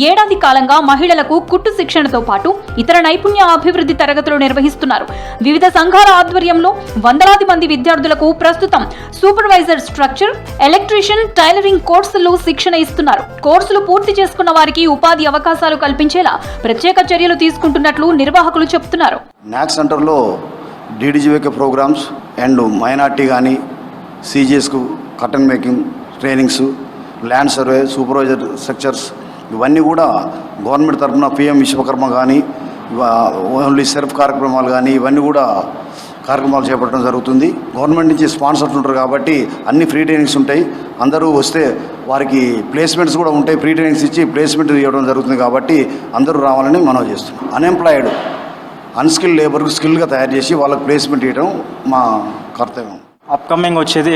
ఏడాది కాలంగా మహిళలకు కుట్టు శిక్షణతో పాటు ఇతర నైపుణ్య అభివృద్ధి తరగతులు నిర్వహిస్తున్నారు. వివిధ సంఘాల ఆధ్వర్యంలో వందలాది మంది విద్యార్థులకు ప్రస్తుతం సూపర్వైజర్ స్ట్రక్చర్, ఎలక్ట్రీషియన్, టైలరింగ్ కోర్సుల్లో శిక్షణ ఇస్తున్నారు. కోర్సులు పూర్తి చేసుకున్న వారికి ఉపాధి అవకాశాలు కల్పించేలా ప్రత్యేక చర్యలు తీసుకుంటున్నట్లు నిర్వాహకులు చెబుతున్నారు. న్యాక్ సెంటర్లో DDGVK ప్రోగ్రామ్స్ అండ్ మైనార్టీ కానీ CGSకు curtain making trainings, land survey, supervisor structures ఇవన్నీ కూడా గవర్నమెంట్ తరఫున PM విశ్వకర్మ కానీ ఓన్లీ సెల్ఫ్ కార్యక్రమాలు కానీ ఇవన్నీ కూడా కార్యక్రమాలు చేపట్టడం జరుగుతుంది. గవర్నమెంట్ నుంచి స్పాన్సర్స్ ఉంటారు కాబట్టి అన్ని ఫ్రీ ట్రైనింగ్స్ ఉంటాయి. అందరూ వస్తే వారికి ప్లేస్మెంట్స్ కూడా ఉంటాయి. ఫ్రీ ట్రైనింగ్స్ ఇచ్చి ప్లేస్మెంట్ ఇవ్వడం జరుగుతుంది కాబట్టి అందరూ రావాలని మనం చేస్తున్నాం. అన్ఎంప్లాయిడ్ అన్స్కిల్ లేబర్కు స్కిల్గా తయారు చేసి వాళ్ళకి ప్లేస్మెంట్ ఇవ్వడం మా కర్తవ్యం. అప్కమింగ్ వచ్చేది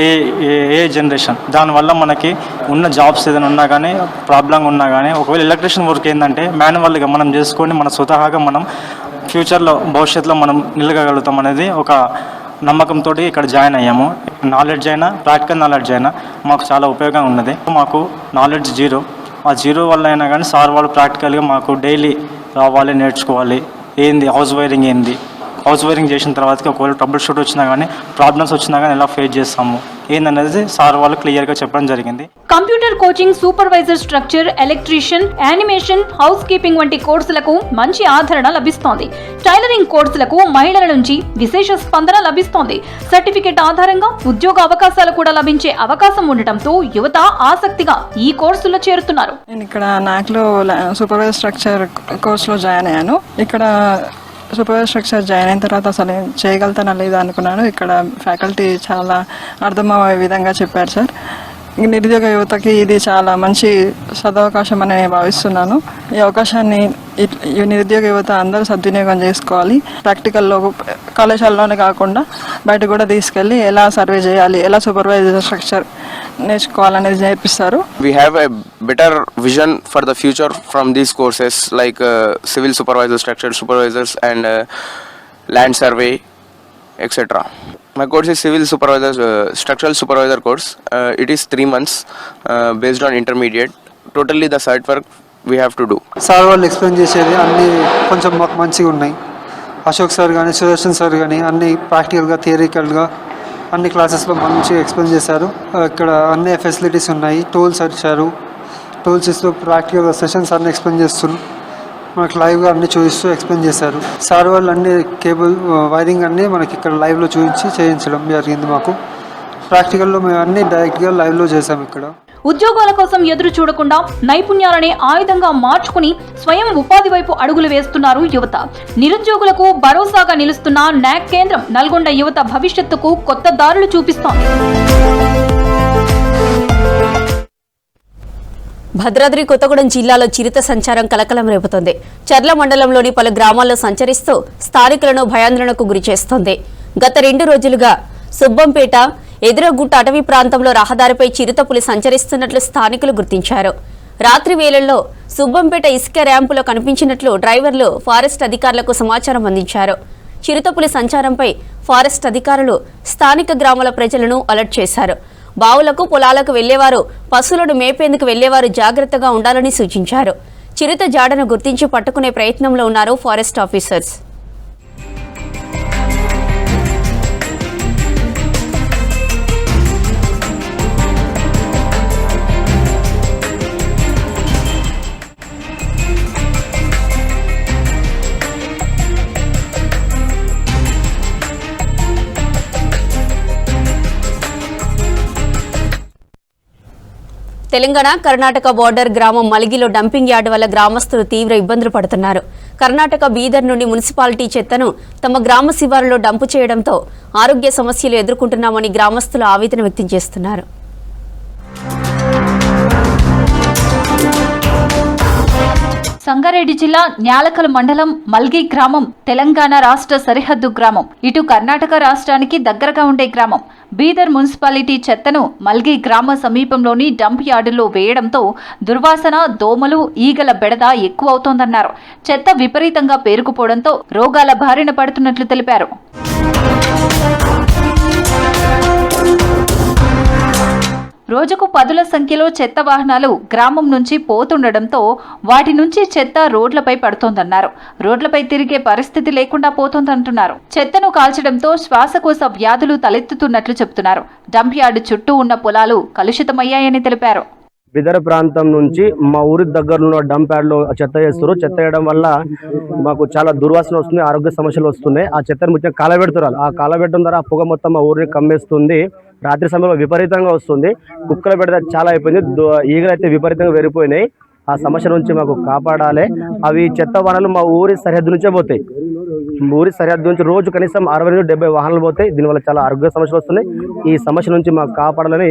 ఏ జనరేషన్, దానివల్ల మనకి ఉన్న జాబ్స్ ఏదైనా ఉన్నా కానీ ప్రాబ్లంగా ఉన్నా కానీ ఒకవేళ ఎలక్ట్రీషియన్ వర్క్ ఏంటంటే మాన్యువల్గా మనం చేసుకొని మన స్వతహాగా మనం ఫ్యూచర్లో భవిష్యత్తులో మనం నిలగలుగుతాం అనేది ఒక నమ్మకంతో ఇక్కడ జాయిన్ అయ్యాము. నాలెడ్జ్ అయినా ప్రాక్టికల్ నాలెడ్జ్ అయినా మాకు చాలా ఉపయోగంగా ఉన్నది. మాకు నాలెడ్జ్ జీరో, ఆ జీరో వల్ల అయినా కానీ సార్ వాళ్ళు ప్రాక్టికల్గా మాకు డైలీ రావాలి, నేర్చుకోవాలి, ఏంది హౌస్ వైరింగ్ ఏంది, హౌస్ వైరింగ్ చేసిన తర్వాత ఒకవేళ ట్రబుల్ షూట్ వచ్చినా కానీ ప్రాబ్లమ్స్ వచ్చినా కానీ ఎలా ఫేస్ చేస్తాము ఏందనేది సార్ వాళ్ళు క్లియర్గా చెప్పడం జరిగింది. Computer coaching, supervisor structure, electrician, animation, house keeping వంటి కోర్సులకు మంచి ఆదరణ లభిస్తోంది. టైలరింగ్ కోర్సులకు మహిళల నుంచి విశేష స్పందన లభిస్తోంది. సర్టిఫికెట్ ఆధారంగా ఉద్యోగ అవకాశాలు కూడా లభించే అవకాశం ఉండటంతో యువత ఆసక్తిగా ఈ కోర్సులో చేరుతున్నారు. నేను ఇక్కడ నాక్లో సూపర్వైజర్ స్ట్రక్చర్ కోర్సులో జాయిన్ అయ్యాను. ఇక్కడ సూపర్వైజర్ స్ట్రక్చర్ జాయిన్ అయిన తర్వాత అసలు నేను చేయగలుగుతానా లేదా అనుకున్నాను. ఇక్కడ ఫ్యాకల్టీ చాలా అర్థమయ్యే విధంగా చెప్పారు సార్. నిరుద్యోగ యువతకి ఇది చాలా మంచి సదవకాశం అని నేను భావిస్తున్నాను. ఈ అవకాశాన్ని ఈ నిరుద్యోగ యువత అందరూ సద్వినియోగం చేసుకోవాలి. ప్రాక్టికల్లో కళాశాలలోనే కాకుండా బయట కూడా తీసుకెళ్ళి ఎలా సర్వే చేయాలి, ఎలా సూపర్వైజర్ స్ట్రక్చర్ నేర్చుకోవాలనేది నేర్పిస్తారు. We have a better vision for the future from these courses like civil supervisor, structural supervisors and land survey, etc. My course is civil supervisor, structural supervisor course. It is 3 months based on intermediate. Totally the site work we have to do. Sir వాళ్ళు explain చేసేది అన్నీ కొంచెం మాకు మంచిగా ఉన్నాయి. Ashok sir కానీ Sudarshan sir కానీ అన్నీ ప్రాక్టికల్గా థియరికల్గా అన్ని క్లాసెస్లో మంచిగా ఎక్స్ప్లెయిన్ చేశారు. ఇక్కడ అన్ని ఫెసిలిటీస్ ఉన్నాయి. టూల్స్ వచ్చారు. టూల్స్ ఇస్తూ ప్రాక్టికల్గా సెషన్స్ అన్నీ ఎక్స్ప్లెయిన్ చేస్తున్నారు. మనకు లైవ్గా అన్నీ చూపిస్తూ ఎక్స్ప్లెయిన్ చేశారు. సార్ వాళ్ళు అన్ని కేబుల్ వైరింగ్ అన్నీ మనకి ఇక్కడ లైవ్లో చూపించి చేయించడం జరిగింది. మాకు ప్రాక్టికల్లో మేము అన్నీ డైరెక్ట్గా లైవ్లో చేసాము. ఇక్కడ ఉద్యోగాల కోసం ఎదురు చూడకుండా నైపుణ్యాలనే ఆయుధంగా మార్చుకుని స్వయం ఉపాధి వైపు అడుగులు వేస్తున్నారు యువత. నిరుద్యోగులకు భరోసాగా నిలుస్తున్న నాక్ కేంద్రం నల్గొండ యువత భవిష్యత్తుకు కొత్త దారులు చూపిస్తోంది. భద్రాద్రి కొత్తగూడెం జిల్లాలో చిరుత సంచారం కలకలం రేపుతోంది. చర్ల మండలంలోని పలు గ్రామాల్లో సంచరిస్తూ స్థానికులను భయాందోళనకు గురిచేస్తోంది. గత 2 రోజులుగా సుబ్బంపేట, ఎదురగుట్ట అటవీ ప్రాంతంలో రహదారిపై చిరుతపులి సంచరిస్తున్నట్లు స్థానికులు గుర్తించారు. రాత్రి వేళల్లో సుబ్బంపేట ఇసుక ర్యాంపులో కనిపించినట్లు డ్రైవర్లు ఫారెస్ట్ అధికారులకు సమాచారం అందించారు. చిరుతపులి సంచారంపై ఫారెస్ట్ అధికారులు స్థానిక గ్రామాల ప్రజలను అలర్ట్ చేశారు. బావులకు, పొలాలకు వెళ్లేవారు, పశువులను మేపేందుకు వెళ్లేవారు జాగ్రత్తగా ఉండాలని సూచించారు. చిరుత జాడను గుర్తించి పట్టుకునే ప్రయత్నంలో ఉన్నారు forest officers. Telangana Karnataka border గ్రామం మలిగిలో డంపింగ్ యార్డు వల్ల గ్రామస్తులు తీవ్ర ఇబ్బందులు పడుతున్నారు. కర్ణాటక బీదర్ నుండి మున్సిపాలిటీ చెత్తను తమ గ్రామ శివారులో డంపు చేయడంతో ఆరోగ్య సమస్యలు ఎదుర్కొంటున్నామని గ్రామస్తులు ఆవేదన వ్యక్తం చేస్తున్నారు. సంగారెడ్డి జిల్లా న్యాలకల్ మండలం మల్గి గ్రామం తెలంగాణ రాష్ట్ర సరిహద్దు గ్రామం. ఇటు కర్ణాటక రాష్ట్రానికి దగ్గరగా ఉండే గ్రామం. బీదర్ మున్సిపాలిటీ చెత్తను మల్గి గ్రామ సమీపంలోని డంప్ యార్డులో వేయడంతో దుర్వాసన, దోమలు, ఈగల బెడద ఎక్కువవుతోందన్నారు. చెత్త విపరీతంగా పేరుకుపోవడంతో రోగాల బారిన పడుతున్నట్లు తెలిపారు. రోజుకు 10ల సంఖ్యలో చెత్త వాహనాలు గ్రామం నుంచి పోతుండటంతో వాటి నుంచి చెత్త రోడ్లపై పడుతోందన్నారు. రోడ్లపై తిరిగే పరిస్థితి లేకుండా పోతోందంటున్నారు. చెత్తను కాల్చడంతో శ్వాసకోశ వ్యాధులు తలెత్తుతున్నట్లు చెబుతున్నారు. డంప్ యార్డు చుట్టూ ఉన్న పొలాలు కలుషితమయ్యాయని తెలిపారు. బిదర ప్రాంతం నుంచి మా ఊరి దగ్గరలో డంప్ యార్డ్ లో చెత్త చేస్తారు. చెత్త వేయడం వల్ల మాకు చాలా దుర్వాసన వస్తుంది, ఆరోగ్య సమస్యలు వస్తున్నాయి. ఆ చెత్తను ముఖ్యంగా కాలబెడుతున్నారు. ఆ కాలబెట్టడం ద్వారా ఆ పొగ మొత్తం మా ఊరిని కమ్మేస్తుంది. రాత్రి సమయంలో విపరీతంగా వస్తుంది. కుక్కల బెడద చాలా అయిపోయింది. ఈగలు అయితే విపరీతంగా పెరిగిపోయినాయి. ఆ సమస్య నుంచి మాకు కాపాడాలి. అవి చెత్త వాహనాలు మా ఊరి సరిహద్దు నుంచే పోతాయి. ఊరి సరిహద్దు నుంచి రోజు కనీసం 60 నుంచి 70 వాహనాలు పోతాయి. దీనివల్ల చాలా ఆరోగ్య సమస్యలు వస్తున్నాయి. ఈ సమస్య నుంచి మాకు కాపాడాలని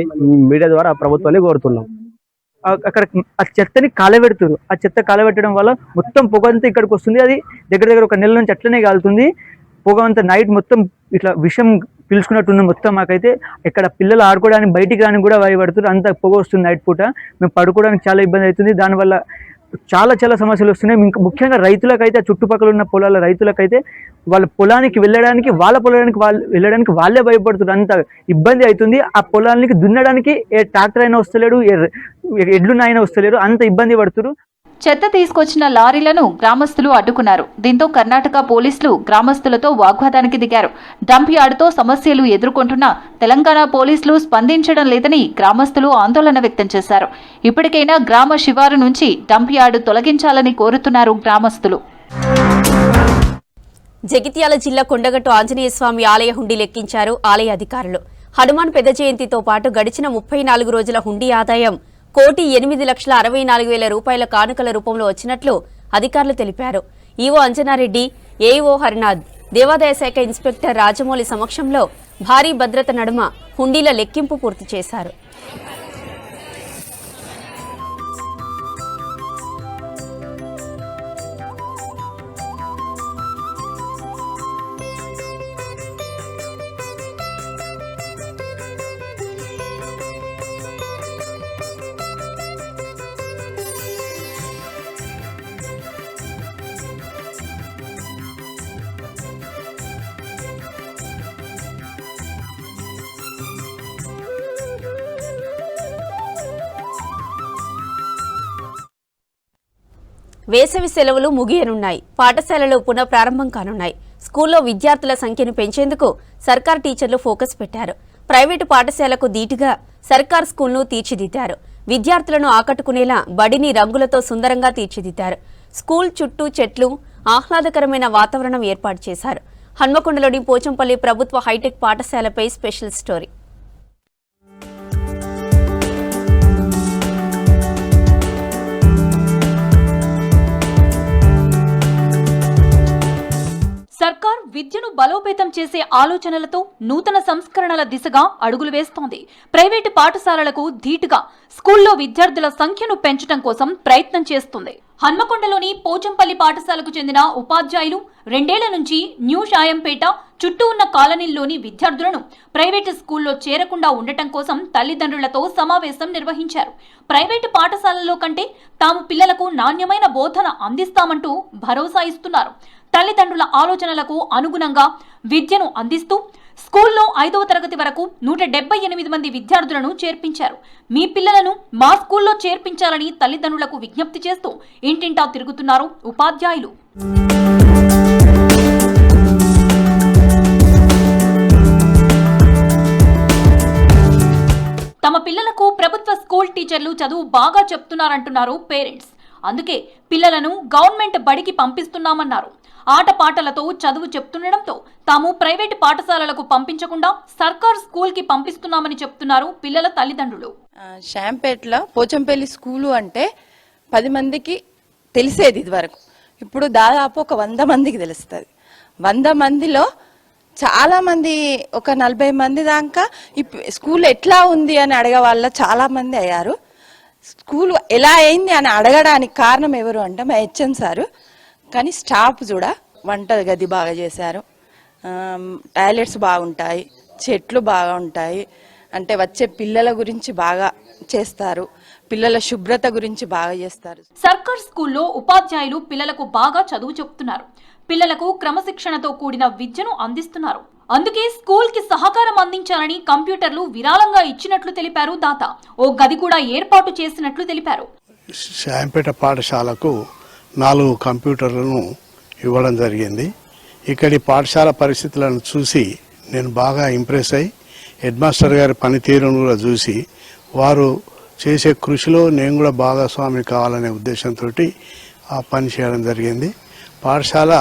మీడియా ద్వారా ప్రభుత్వాన్ని కోరుతున్నాం. అక్కడ ఆ చెత్తని కాలబెడుతున్నారు. ఆ చెత్త కాలబెట్టడం వల్ల మొత్తం పొగ అంతా ఇక్కడికి వస్తుంది. అది దగ్గర దగ్గర 1 నెల నుంచి అట్లనే కాలుతుంది. పొగ అంతా నైట్ మొత్తం ఇట్లా విషం పిలుచుకున్నట్టున్న మొత్తం మాకైతే ఇక్కడ పిల్లలు ఆడుకోవడానికి బయటికి రాని కూడా భయపడుతున్నారు. అంత పొగ వస్తుంది నైట్ పూట. మేము పడుకోవడానికి చాలా ఇబ్బంది అవుతుంది. దానివల్ల చాలా సమస్యలు వస్తున్నాయి. ఇంకా ముఖ్యంగా రైతులకైతే, చుట్టుపక్కల ఉన్న పొలాల రైతులకైతే వాళ్ళ పొలానికి వెళ్ళడానికి వాళ్ళే భయపడుతున్నారు. అంత ఇబ్బంది అవుతుంది. ఆ పొలానికి దున్నడానికి ఏ ట్రాక్టర్ అయినా వస్తలేడు, ఎడ్లునైనా వస్తలేరు, అంత ఇబ్బంది పడుతున్నారు. చెత్త తీసుకొచ్చిన లారీలను గ్రామస్తులు అడ్డుకున్నారు. దీంతో కర్ణాటక పోలీసులు గ్రామస్తులతో వాగ్వాదానికి దిగారు. డంప్ యార్డుతో సమస్యలు ఎదుర్కొంటున్న తెలంగాణ పోలీసులు స్పందించడం లేదని గ్రామస్తులు ఆందోళన వ్యక్తం చేశారు. ఇప్పటికైనా గ్రామ శివారు నుంచి డంప్ యార్డు తొలగించాలని కోరుతున్నారు గ్రామస్తులు. జగిత్యాల జిల్లా కొండగట్టు ఆంజనేయ స్వామి ఆలయ హుండీ లెక్కించారు ఆలయ అధికారులు. హనుమాన్ పెద్ద జయంతితో పాటు గడిచిన 34 రోజుల హుండీ ఆదాయం 1,8,64,000 రూపాయల కానుకల రూపంలో వచ్చినట్లు అధికారులు తెలిపారు. ఈవో అంజనారెడ్డి, ఏఈఓ హరినాథ్, దేవాదాయ శాఖ ఇన్స్పెక్టర్ రాజమౌళి సమక్షంలో భారీ భద్రత నడుమ హుండీల లెక్కింపు పూర్తి చేశారు. వేసవి సెలవులు ముగియనున్నాయి. పాఠశాలలు పునఃప్రారంభం కానున్నాయి. స్కూల్లో విద్యార్థుల సంఖ్యను పెంచేందుకు సర్కార్ టీచర్లు ఫోకస్ పెట్టారు. ప్రైవేటు పాఠశాలకు ధీటుగా సర్కార్ స్కూల్ను తీర్చిదిద్దారు. విద్యార్థులను ఆకట్టుకునేలా బడిని రంగులతో సుందరంగా తీర్చిదిద్దారు. స్కూల్ చుట్టూ చెట్లు, ఆహ్లాదకరమైన వాతావరణం ఏర్పాటు చేశారు. హన్మకొండలోని పోచంపల్లి ప్రభుత్వ హైటెక్ పాఠశాలపై స్పెషల్ స్టోరీ. సర్కార్ విద్యను బలోపేతం చేసే ఆలోచనలతో నూతన సంస్కరణల దిశగా అడుగులు వేస్తోంది. ప్రైవేటు పాఠశాలలకు ధీటుగా స్కూల్లో విద్యార్థుల సంఖ్యను పెంచడం కోసం ప్రయత్నం చేస్తుంది. హన్మకొండలోని పోచంపల్లి పాఠశాలకు చెందిన ఉపాధ్యాయులు 2 ఏళ్ల నుంచి న్యూ షాయంపేట చుట్టూ ఉన్న కాలనీల్లోని విద్యార్థులను ప్రైవేటు స్కూల్లో చేరకుండా ఉండటం కోసం తల్లిదండ్రులతో సమావేశం నిర్వహించారు. ప్రైవేటు పాఠశాలల్లో కంటే తాము పిల్లలకు నాణ్యమైన బోధన అందిస్తామంటూ భరోసా ఇస్తున్నారు. తల్లిదండ్రుల ఆలోచనలకు అనుగుణంగా విద్యను అందిస్తూ స్కూల్లో 5వ తరగతి వరకు 178 మంది విద్యార్థులను చేర్పించారు. మీ పిల్లలను మా స్కూల్లో చేర్పించాలని తల్లిదండ్రులకు విజ్ఞప్తి చేస్తూ ఇంటింటా తిరుగుతున్నారు ఉపాధ్యాయులు. తమ పిల్లలకు ప్రభుత్వ స్కూల్ టీచర్లు చదువు బాగా చెప్తున్నారంటున్నారు పేరెంట్స్. అందుకే పిల్లలను గవర్నమెంట్ బడికి పంపిస్తున్నామన్నారు. ఆటపాటలతో చదువు చెప్తుండడంతో తాము ప్రైవేటు పాఠశాలలకు పంపించకుండా సర్కార్ స్కూల్ కి పంపిస్తున్నామని చెప్తున్నారు పిల్లల తల్లిదండ్రులు. షాంపేటలో పోచంపల్లి స్కూలు అంటే 10 మందికి తెలిసేది ఇదివరకు. ఇప్పుడు దాదాపు ఒక 100 మందికి తెలుస్తుంది. 100 మందిలో చాలా మంది, ఒక 40 మంది దాకా స్కూల్ ఎట్లా ఉంది అని అడగే వాళ్ళ చాలా మంది అయ్యారు. స్కూల్ ఎలా అయింది అని అడగడానికి కారణం ఎవరు అంటే మా హెచ్ఎం సారు. కానీ స్టాఫ్ కూడా వంట గది బాగా చేశారు, టాయిలెట్స్ బాగుంటాయి, చెట్లు బాగా ఉంటాయి, అంటే వచ్చే పిల్లల గురించి బాగా చేస్తారు, పిల్లల శుభ్రత గురించి బాగా చేస్తారు. సర్కార్ స్కూల్లో ఉపాధ్యాయులు పిల్లలకు బాగా చదువు చెప్తున్నారు. పిల్లలకు క్రమశిక్షణతో కూడిన విద్యను అందిస్తున్నారు. అందుకే స్కూల్ కి సహకారం అందించాలని కంప్యూటర్లు విరాళంగా ఇచ్చినట్లు తెలిపారు దాత. ఓ గది కూడా ఏర్పాటు చేసినట్లు తెలిపారు. షాంపేట పాఠశాలకు 4 కంప్యూటర్లను ఇవ్వడం జరిగింది. ఇక్కడి పాఠశాల పరిస్థితులను చూసి నేను బాగా ఇంప్రెస్ అయ్యి హెడ్ మాస్టర్ గారి పనితీరును కూడా చూసి వారు చేసే కృషిలో నేను కూడా భాగస్వామి కావాలనే ఉద్దేశంతో ఆ పని చేయడం జరిగింది. పాఠశాల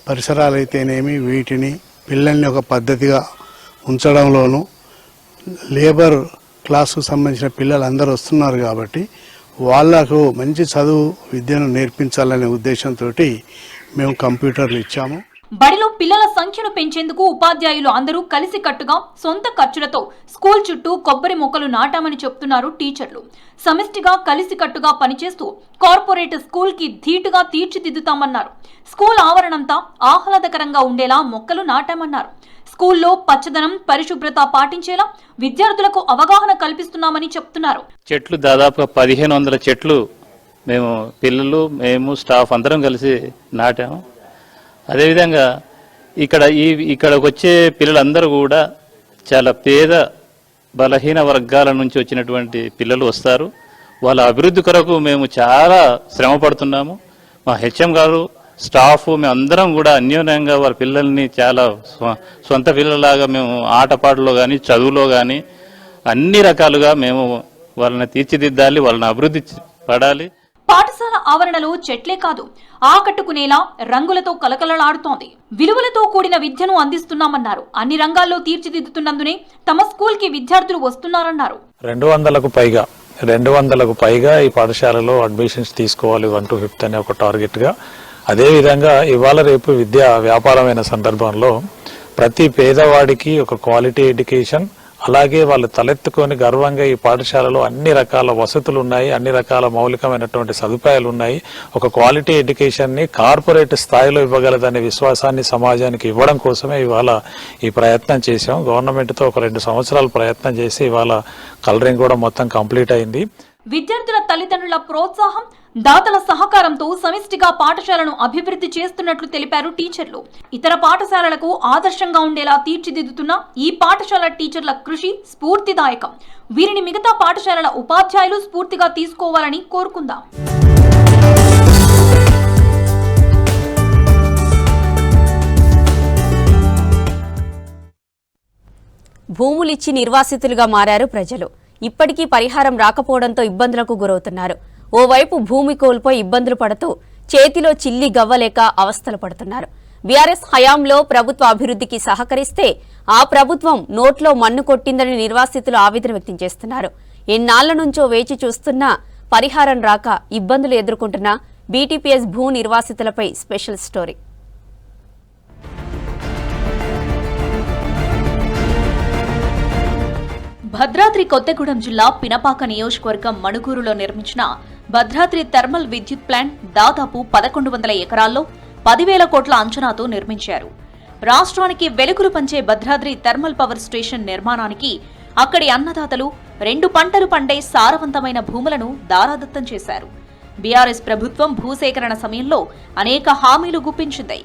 పరిసరాలు అయితేనేమి వీటిని పిల్లల్ని ఒక పద్ధతిగా ఉంచడంలోనూ లేబర్ క్లాసుకు సంబంధించిన పిల్లలు అందరూ వస్తున్నారు కాబట్టి వాళ్లకు మంచి చదువు విద్యను నేర్పించాలనే ఉద్దేశంతో మేము కంప్యూటర్లు ఇచ్చాము. బడిలో పిల్లల సంఖ్యను పెంచేందుకు ఉపాధ్యాయులు అందరూ కలిసికట్టుగా సొంత ఖర్చులతో స్కూల్ చుట్టూ కొబ్బరి మొక్కలు నాటామని చెప్తున్నారు టీచర్లు. సమిష్టిగా కలిసికట్టుగా పనిచేస్తూ కార్పొరేట్ స్కూల్ కి ధీటుగా తీర్చిదిద్దుతామన్నారు. స్కూల్ ఆవరణంతా ఆహ్లాదకరంగా ఉండేలా మొక్కలు నాటామన్నారు. స్కూల్లో పచ్చదనం, పరిశుభ్రత పాటించేలా విద్యార్థులకు అవగాహన కల్పిస్తున్నామని చెప్తున్నారు. చెట్లు దాదాపుగా 1500 చెట్లు మేము పిల్లలు, మేము స్టాఫ్ అందరం కలిసి నాటాము. అదేవిధంగా ఇక్కడికి వచ్చే పిల్లలందరూ కూడా చాలా పేద బలహీన వర్గాల నుంచి వచ్చినటువంటి పిల్లలు వస్తారు. వాళ్ళ అభివృద్ధి కొరకు మేము చాలా శ్రమ పడుతున్నాము. మా హెచ్ఎం గారు, స్టాఫ్, మేమందరం కూడా అన్యోన్యంగా వాళ్ళ పిల్లల్ని చాలా సొంత పిల్లలాగా మేము ఆటపాటలో కానీ చదువులో కానీ అన్ని రకాలుగా మేము వాళ్ళని తీర్చిదిద్దాలి, వాళ్ళని అభివృద్ధి పడాలి. పాఠశాల ఆవరణలో చెట్లే కాదు, ఆకట్టుకునేలా రంగులతో కలకలలాడుతోంది. విలువలతో కూడిన విద్యను అందిస్తున్నామన్నారు. అన్ని రంగాల్లో తీర్చిదిద్దుతున్నందునే తమ స్కూల్ కి విద్యార్థులు వస్తున్నారన్నారు. 200కు పైగా ఈ పాఠశాలలో అడ్మిషన్స్ తీసుకోవాలి 1 to 5th అనే ఒక టార్గెట్ గా. అదేవిధంగా ఇవాళ రేపు విద్యా వ్యాపారమైన సందర్భంలో ప్రతి పేదవాడికి ఒక క్వాలిటీ ఎడ్యుకేషన్, అలాగే వాళ్ళు తలెత్తుకొని గర్వంగా ఈ పాఠశాలలో అన్ని రకాల వసతులు ఉన్నాయి, అన్ని రకాల మౌలికమైనటువంటి సదుపాయాలు ఉన్నాయి. ఒక క్వాలిటీ ఎడ్యుకేషన్ ని కార్పొరేట్ స్థాయిలో ఇవ్వగలదనే విశ్వాసాన్ని సమాజానికి ఇవ్వడం కోసమే ఇవాళ ఈ ప్రయత్నం చేశాం. గవర్నమెంట్ తో ఒక 2 సంవత్సరాలు ప్రయత్నం చేసి ఇవాళ కలరింగ్ కూడా మొత్తం కంప్లీట్ అయింది. విద్యార్థుల తల్లిదండ్రుల ప్రోత్సాహం, దాతల సహకారంతో సమిష్టిగా పాఠశాలను అభివృద్ధి చేస్తున్నట్లు తెలిపారు టీచర్లు. ఇతర పాఠశాలలకు ఆదర్శంగా ఉండేలా తీర్చిదిద్దుతున్న ఈ పాఠశాల టీచర్ల కృషి స్ఫూర్తిదాయకం. వీరిని మిగతా పాఠశాలల ఉపాధ్యాయులు స్ఫూర్తిగా తీసుకోవాలని కోరుకుందాం. భూములిచ్చి నిర్వాసితులుగా మారారు ప్రజలు. ఇప్పటికీ పరిహారం రాకపోవడంతో ఇబ్బందులకు గురవుతున్నారు. ఓవైపు భూమి కోల్పోయి ఇబ్బందులు పడుతూ చేతిలో చిల్లి గవ్వలేక అవస్థలు పడుతున్నారు. బీఆర్ఎస్ హయాంలో ప్రభుత్వ అభివృద్ధికి సహకరిస్తే ఆ ప్రభుత్వం నోట్లో మన్ను కొట్టిందని నిర్వాసితులు ఆవేదన వ్యక్తం చేస్తున్నారు. ఎన్నాళ్ల నుంచో వేచి చూస్తున్నా పరిహారం రాక ఇబ్బందులు ఎదుర్కొంటున్న బీటీపీఎస్ భూ నిర్వాసితులపై స్పెషల్ స్టోరీ. భద్రాద్రి కొత్తగూడెం జిల్లా పినపాక నియోజకవర్గం మణుగూరులో నిర్మించిన భద్రాద్రి థర్మల్ విద్యుత్ ప్లాంట్ దాదాపు 1100 ఎకరాల్లో 10,000 కోట్ల అంచనాతో నిర్మించారు. రాష్ట్రానికి వెలుగులు పంచే భద్రాద్రి థర్మల్ పవర్ స్టేషన్ నిర్మాణానికి అక్కడి అన్నదాతలు 2 పంటలు పండే సారవంతమైన భూములను దారాదత్తం చేశారు. బీఆర్ఎస్ ప్రభుత్వం భూసేకరణ సమయంలో అనేక హామీలు గుప్పించింది.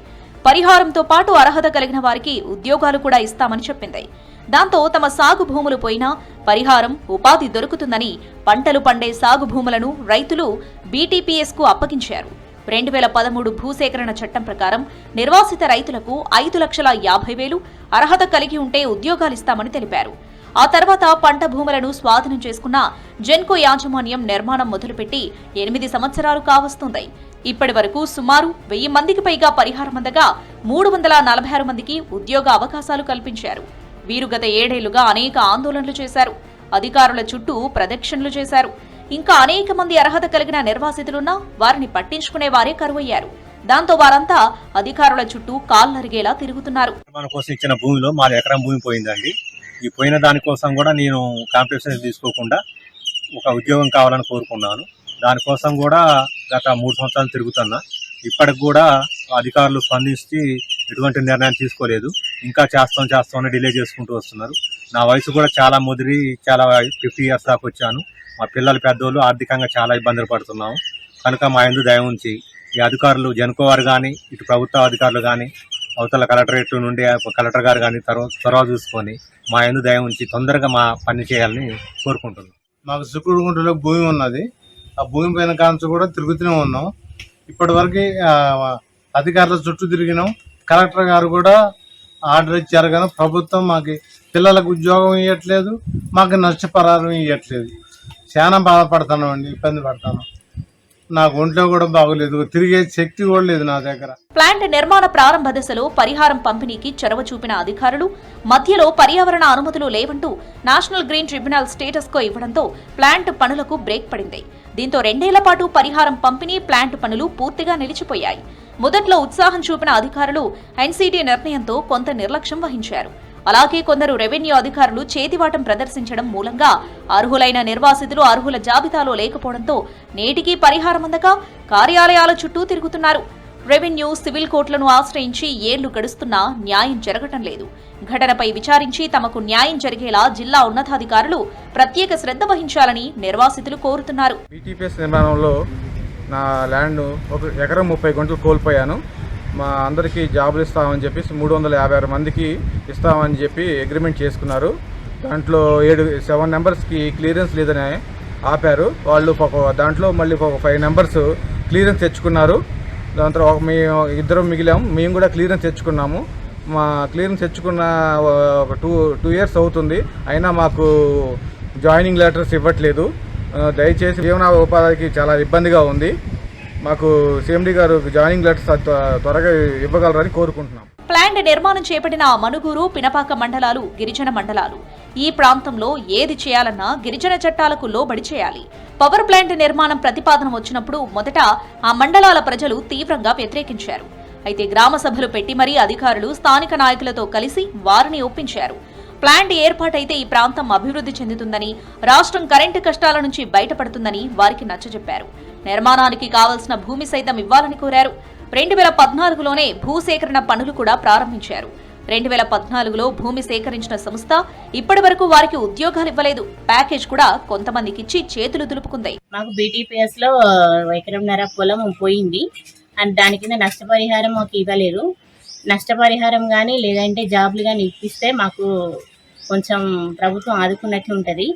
పరిహారంతో పాటు అర్హత కలిగిన వారికి ఉద్యోగాలు కూడా ఇస్తామని చెప్పింది. దాంతో తమ సాగు భూములు పోయినా పరిహారం, ఉపాధి దొరుకుతుందని పంటలు పండే సాగు భూములను రైతులు బీటీపీఎస్ కు అప్పగించారు. 2013 భూసేకరణ చట్టం ప్రకారం నిర్వాసిత రైతులకు 5,50,000 అర్హత కలిగి ఉంటే ఉద్యోగాలిస్తామని తెలిపారు. ఆ తర్వాత పంట భూములను స్వాధీనం చేసుకున్న జెన్కో యాజమాన్యం నిర్మాణం మొదలుపెట్టి 8 సంవత్సరాలు కావస్తుంది. ఇప్పటి వరకు సుమారు 1000 మందికి పైగా పరిహారం అందగా 346 మందికి ఉద్యోగ అవకాశాలు కల్పించారు. వీరు గత 7 ఏళ్లుగా అనేక ఆందోళనలు చేశారు. అధికారుల చుట్టూ ప్రదక్షిణలు చేశారు. ఇంకా అనేక మంది అర్హత కలిగిన నిర్వాసితులున్నా వారిని పట్టించుకునే వారే కరువయ్యారు. దాంతో వారంతా అధికారుల చుట్టూ కాళ్ళరిగేలా తిరుగుతున్నారు. మన కోసం ఇచ్చిన భూమిలో మా ఎకరం భూమి పోయిందండి. ఈ పోయిన దానికోసం కూడా నేను కాంపిటీషన్ తీసుకోకుండా ఒక ఉద్యోగం కావాలని కోరుకున్నాను. దానికోసం కూడా గత 3 సంవత్సరాలు తిరుగుతున్నా. ఇప్పటికి కూడా అధికారులు స్పందించి ఎటువంటి నిర్ణయం తీసుకోలేదు. ఇంకా చేస్తామని డిలే చేసుకుంటూ వస్తున్నారు. నా వయసు కూడా చాలా ముదిరి, చాలా 50 years దాకా వచ్చాను. మా పిల్లలు పెద్దోళ్ళు ఆర్థికంగా చాలా ఇబ్బందులు పడుతున్నాము. కనుక మా యందు దయ ఉంచి ఈ అధికారులు జెన్కో వారు కానీ, ఇటు ప్రభుత్వ అధికారులు కానీ, అవతల కలెక్టరేట్ నుండి కలెక్టర్ గారు కానీ చొరవ చూసుకొని మా యందు దయ ఉంచి తొందరగా మా పని చేయాలని కోరుకుంటున్నాం. మాకు సుకుడుగుంటలో భూమి ఉన్నది. ఆ భూమి పైన కాంచి కూడా తిరుగుతూనే ఉన్నాం. ఇప్పటి వరకు అధికారుల చుట్టూ తిరిగినాం. కలెక్టర్ గారు కూడా ఆర్డర్ ఇచ్చారు, కానీ ప్రభుత్వం మాకు పిల్లలకు ఉద్యోగం ఇవ్వట్లేదు, మాకు నష్టపరిహారం ఇవ్వట్లేదు. చాలా బాధపడుతున్నాం అండి, ఇబ్బంది పడతాను. నాకు ఒంట్లో కూడా బాగోలేదు, తిరిగే శక్తి కూడా లేదు నా దగ్గర. ప్లాంట్ నిర్మాణ ప్రారంభ దశలో పరిహారం పంపిణీకి చొరవ చూపిన అధికారులు మధ్యలో పర్యావరణ అనుమతులు లేవంటూ national green tribunal status quo ఇవ్వడంతో ప్లాంట్ పనులకు బ్రేక్ పడింది. దీంతో 2 ఏళ్ల పాటు పరిహారం పంపిణీ, ప్లాంట్ పనులు పూర్తిగా నిలిచిపోయాయి. మొదట్లో ఉత్సాహం చూపిన అధికారులు ఎన్సీటీ నిర్ణయంతో కొంత నిర్లక్ష్యం వహించారు. అలాగే కొందరు రెవెన్యూ అధికారులు చేతివాటం ప్రదర్శించడం మూలంగా అర్హులైన నిర్వాసితులు అర్హుల జాబితాలో లేకపోవడంతో నేటికీ పరిహారం అందక కార్యాలయాల చుట్టూ తిరుగుతున్నారు. రెవెన్యూ, సివిల్ కోర్టులను ఆశ్రయించి ఏళ్లు గడుస్తున్నా న్యాయం జరగటం లేదు. ఘటనపై విచారించి తమకు న్యాయం జరిగేలా జిల్లా ఉన్నతాధికారులు ప్రత్యేక శ్రద్ధ వహించాలని నిర్వాసితులు కోరుతున్నారు. BTPS నిర్మాణంలో నా ల్యాండ్ 1 ఎకరం 30 గుంటలు కోల్పోయాను. మా అందరికీ జాబులు ఇస్తామని చెప్పేసి 356 మందికి ఇస్తామని చెప్పి అగ్రిమెంట్ చేసుకున్నారు. దాంట్లో 7 నెంబర్స్కి క్లియరెన్స్ లేదని ఆపారు వాళ్ళు. దాంట్లో మళ్ళీ 5 నెంబర్స్ క్లియరెన్స్ తెచ్చుకున్నారు. దాని తర్వాత మేము ఇద్దరం మిగిలాము. మేము కూడా క్లియరెన్స్ తెచ్చుకున్నాము. మా క్లియరెన్స్ తెచ్చుకున్న 2 ఇయర్స్ అవుతుంది. అయినా మాకు జాయినింగ్ లెటర్స్ ఇవ్వట్లేదు. దయచేసి జీవనోపాధికి చాలా ఇబ్బందిగా ఉంది. మాకు CMD గారు జాయినింగ్ లెటర్స్ త్వరగా ఇవ్వగలరని కోరుకుంటున్నాం. ప్లాంట్ నిర్మాణం చేపట్టిన మనుగూరు, పినపాక మండలాలు గిరిజన మండలాలు. ఈ ప్రాంతంలో ఏది చేయాలన్నా గిరిజన చట్టాలకు లోబడి చేయాలి. పవర్ ప్లాంట్ నిర్మాణం ప్రతిపాదన వచ్చినప్పుడు మొదట ఆ మండలాల ప్రజలు తీవ్రంగా వ్యతిరేకించారు. అయితే గ్రామ సభలు పెట్టి మరీ అధికారులు స్థానిక నాయకులతో కలిసి వారిని ఒప్పించారు. ప్లాంట్ ఏర్పాటైతే ఈ ప్రాంతం అభివృద్ధి చెందుతుందని, రాష్ట్రం కరెంటు కష్టాల నుంచి బయటపడుతుందని వారికి నచ్చజెప్పారు. నిర్మాణానికి కావలసిన భూమి సైతం ఇవ్వాలని కోరారు. 2014లోనే భూసేకరణ పనులు కూడా ప్రారంభించారు. 2014లో భూమి సేకరించిన సంస్థ ఇప్పటి వరకు వారికి ఉద్యోగాలు ఇవ్వలేదు. ప్యాకేజ్ కూడా కొంతమందికి ఇచ్చి చేతులు దులుపుకుంది. మాకు BTPS లో 1.5 ఎకరం పొలం పోయింది అండ్ దాని కింద నష్టపరిహారం మాకు ఇవ్వలేదు. నష్టపరిహారం కానీ లేదంటే జాబ్లు కానీ ఇప్పిస్తే మాకు కొంచెం ప్రభుత్వం ఆదుకున్నట్టు ఉంటుంది.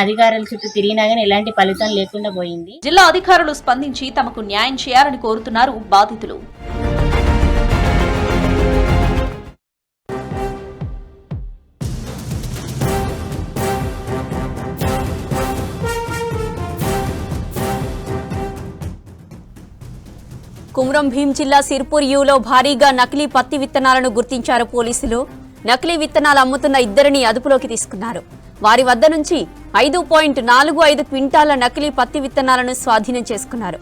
అధికారుల చుట్టూ తిరిగినా కానీ ఎలాంటి ఫలితం లేకుండా పోయింది. జిల్లా అధికారులు స్పందించి తమకు న్యాయం చేయాలని కోరుతున్నారు బాధితులు. కుమ్రం భీం జిల్లా సిర్పూర్ యూలో భారీగా నకిలీ పత్తి విత్తనాలను గుర్తించారు పోలీసులు. నకిలీ విత్తనాలు అమ్ముతున్న ఇద్దరిని అదుపులోకి తీసుకున్నారు. వారి వద్ద నుంచి 5.45 క్వింటాల నకిలీ పత్తి విత్తనాలను స్వాధీనం చేసుకున్నారు.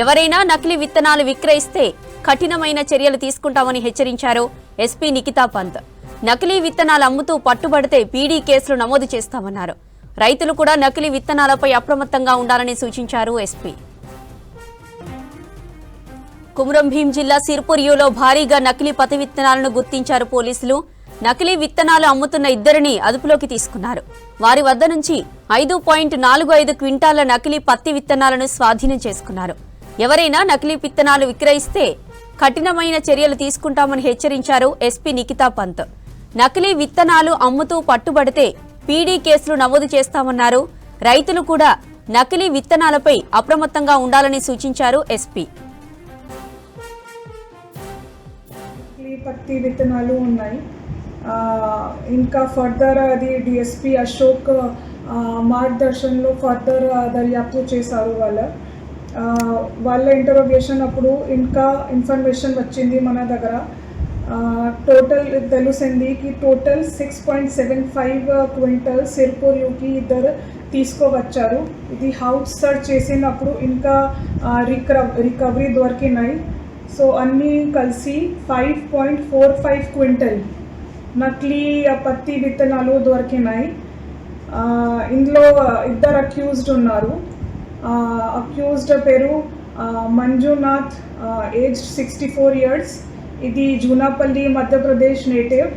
ఎవరైనా నకిలీ విత్తనాలు విక్రయిస్తే కఠినమైన చర్యలు తీసుకుంటామని హెచ్చరించారు SP నికితా పంత్. నకిలీ విత్తనాలు అమ్ముతూ పట్టుబడితే PD కేసులు నమోదు చేస్తామన్నారు. రైతులు కూడా నకిలీ విత్తనాలపై అప్రమత్తంగా ఉండాలని సూచించారు SP. కుమ్రం భీం జిల్లా సిర్పూర్ యూలో భారీగా నకిలీ పత్తి విత్తనాలను గుర్తించారు పోలీసులు. నకిలీ విత్తనాలు అమ్ముతున్న ఇద్దరిని అదుపులోకి తీసుకున్నారు. వారి వద్ద నుంచి 5.45 క్వింటాల నకిలీ పత్తి విత్తనాలను స్వాధీనం చేసుకున్నారు. ఎవరైనా నకిలీ విత్తనాలు విక్రయిస్తే కఠినమైన చర్యలు తీసుకుంటామని హెచ్చరించారు SP నికితా పంత్. నకిలీ విత్తనాలు అమ్ముతూ పట్టుబడితే PD కేసులు నమోదు చేస్తామన్నారు. రైతులు కూడా నకిలీ విత్తనాలపై అప్రమత్తంగా ఉండాలని సూచించారు SP. పత్తి విత్తనాలు ఉన్నాయి. ఇంకా ఫర్దర్ అది DSP అశోక్ మార్గదర్శనంలో ఫర్దర్ దర్యాప్తు చేశారు. వాళ్ళ ఇంటరోగేషన్ అప్పుడు ఇంకా ఇన్ఫర్మేషన్ వచ్చింది మన దగ్గర. టోటల్ తెలిసింది కి టోటల్ 6.75 క్వింటల్ సిర్పూర్ యూకి ఇద్దరు తీసుకువచ్చారు. ఇది హౌస్ సర్చ్ చేసినప్పుడు ఇంకా రికవరీ దొరికినాయి. సో అన్నీ కలిసి 5.45 క్వింటల్ నకిలీ పత్తి విత్తనాలు దొరికినాయి. ఇందులో ఇద్దరు అక్యూజ్డ్ ఉన్నారు. అక్యూజ్డ్ పేరు మంజునాథ్, ఏజ్డ్ 64 ఇయర్స్. ఇది జూనాపల్లి మధ్యప్రదేశ్ నేటివ్.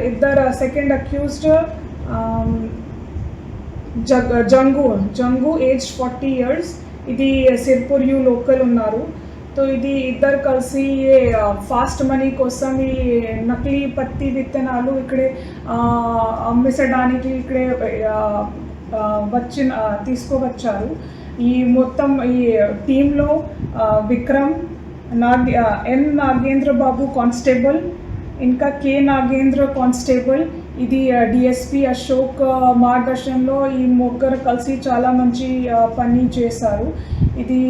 ఇద్దరు సెకండ్ అక్యూజ్డ్ జంగు ఏజ్డ్ 40 ఇయర్స్. ఇది సిర్పూర్ యూ లోకల్ ఉన్నారు. तो ఇది ఇద్దరు కలిసి ఫాస్ట్ మనీ కోసం ఈ నకిలీ పత్తి విత్తనాలు ఇక్కడే అమ్మించడానికి ఇక్కడే తీసుకువచ్చారు. ఈ మొత్తం ఈ టీంలో విక్రమ్, N నాగేంద్ర బాబు కానిస్టేబుల్, ఇంకా K నాగేంద్ర కానిస్టేబుల్, ఇది DSP అశోక్ మార్గదర్శనంలో ఈ ముగ్గురు కలిసి చాలా మంచి పని చేశారు. ఇది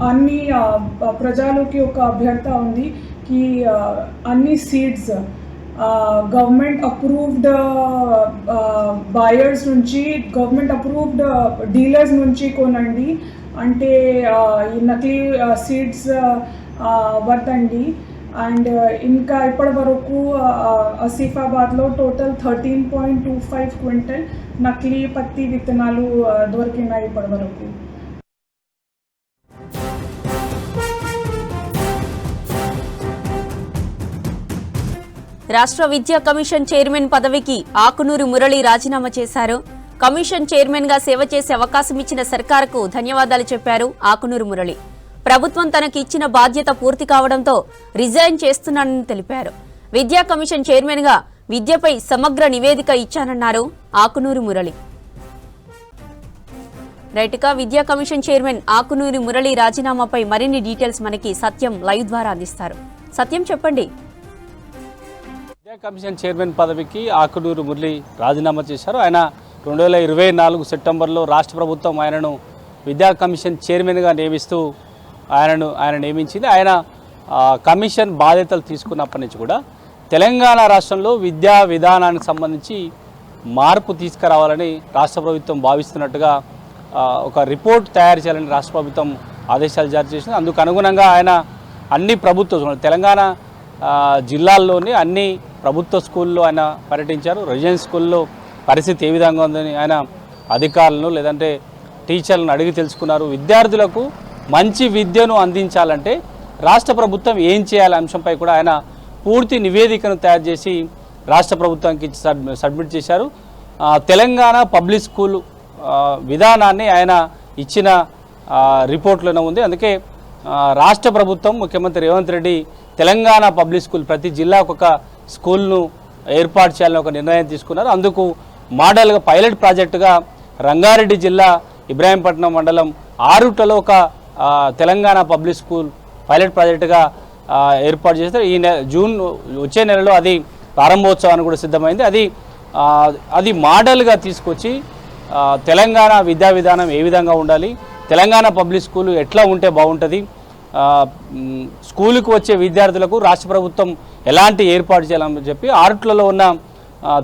అన్ని ప్రజలకి ఒక అభ్యర్థ ఉంది కి అన్ని సీడ్స్ గవర్నమెంట్ అప్రూవ్డ్ బయర్స్ నుంచి, గవర్నమెంట్ అప్రూవ్డ్ డీలర్స్ నుంచి కొనండి. అంటే ఈ నకిలీ సీడ్స్ వద్దండి. అండ్ ఇంకా ఇప్పటి వరకు ఆసిఫాబాద్లో టోటల్ 13.25 క్వింటల్ నకిలీ పత్తి విత్తనాలు దొరికినాయి ఇప్పటి వరకు. రాష్ట్ర విద్యా కమిషన్ చైర్మన్ పదవికి ఆకునూరి మురళి రాజీనామా చేశారు. కమిషన్ చైర్మన్ గా సేవ చేసే అవకాశం ఇచ్చిన సర్కారుకు ధన్యవాదాలు చెప్పారు ఆకునూరి మురళి. ప్రభుత్వం తనకి ఇచ్చిన బాధ్యత పూర్తి కావడంతో రిజైన్ చేస్తున్నానని తెలిపారు. విద్యా కమిషన్ చైర్మన్ గా విద్యపై సమగ్ర నివేదిక ఇచ్చానన్నారు ఆకునూరి మురళి. రైట్గా విద్యా కమిషన్ చైర్మన్ ఆకునూరి మురళి రాజీనామాపై మరిన్ని డీటెయిల్స్ మనకి సత్యం లైవ్ ద్వారా అందిస్తారు. సత్యం, చెప్పండి. విద్యా కమిషన్ చైర్మన్ పదవికి ఆకునూరి మురళి రాజీనామా చేశారు. ఆయన 2024 సెప్టెంబర్లో రాష్ట్ర ప్రభుత్వం ఆయనను విద్యా కమిషన్ చైర్మన్గా నియమిస్తూ ఆయన నియమించింది. ఆయన కమిషన్ బాధ్యతలు తీసుకున్నప్పటి నుంచి కూడా తెలంగాణ రాష్ట్రంలో విద్యా విధానానికి సంబంధించి మార్పు తీసుకురావాలని రాష్ట్ర ప్రభుత్వం భావిస్తున్నట్టుగా ఒక రిపోర్ట్ తయారు చేయాలని రాష్ట్ర ప్రభుత్వం ఆదేశాలు జారీ చేసింది. అందుకు అనుగుణంగా ఆయన అన్ని ప్రభుత్వ తెలంగాణ జిల్లాల్లోని అన్ని ప్రభుత్వ స్కూల్లో ఆయన పర్యటించారు. రెసిడెన్స్ స్కూల్లో పరిస్థితి ఏ విధంగా ఉందని ఆయన అధికారులను లేదంటే టీచర్లను అడిగి తెలుసుకున్నారు. విద్యార్థులకు మంచి విద్యను అందించాలంటే రాష్ట్ర ప్రభుత్వం ఏం చేయాలనే అంశంపై కూడా ఆయన పూర్తి నివేదికను తయారు చేసి రాష్ట్ర ప్రభుత్వానికి సబ్మిట్ చేశారు. తెలంగాణ పబ్లిక్ స్కూల్ విధానాన్ని ఆయన ఇచ్చిన రిపోర్ట్లోనే ఉంది. అందుకే రాష్ట్ర ప్రభుత్వం ముఖ్యమంత్రి రేవంత్ రెడ్డి తెలంగాణ పబ్లిక్ స్కూల్ ప్రతి జిల్లాకు ఒక స్కూల్ను ఏర్పాటు చేయాలని ఒక నిర్ణయం తీసుకున్నారు. అందుకు మోడల్గా పైలట్ ప్రాజెక్టుగా రంగారెడ్డి జిల్లా ఇబ్రాహీంపట్నం మండలం ఆరుట్లలో ఒక తెలంగాణ పబ్లిక్ స్కూల్ పైలట్ ప్రాజెక్టుగా ఏర్పాటు చేస్తారు. జూన్ వచ్చే నెలలో అది ప్రారంభోత్సవానికి కూడా సిద్ధమైంది. అది మోడల్గా తీసుకొచ్చి తెలంగాణ విద్యా విధానం ఏ విధంగా ఉండాలి, తెలంగాణ పబ్లిక్ స్కూల్ ఎట్లా ఉంటే బాగుంటుంది, స్కూలుకు వచ్చే విద్యార్థులకు రాష్ట్ర ప్రభుత్వం ఎలాంటి ఏర్పాటు చేయాలని చెప్పి ఆరుట్లలో ఉన్న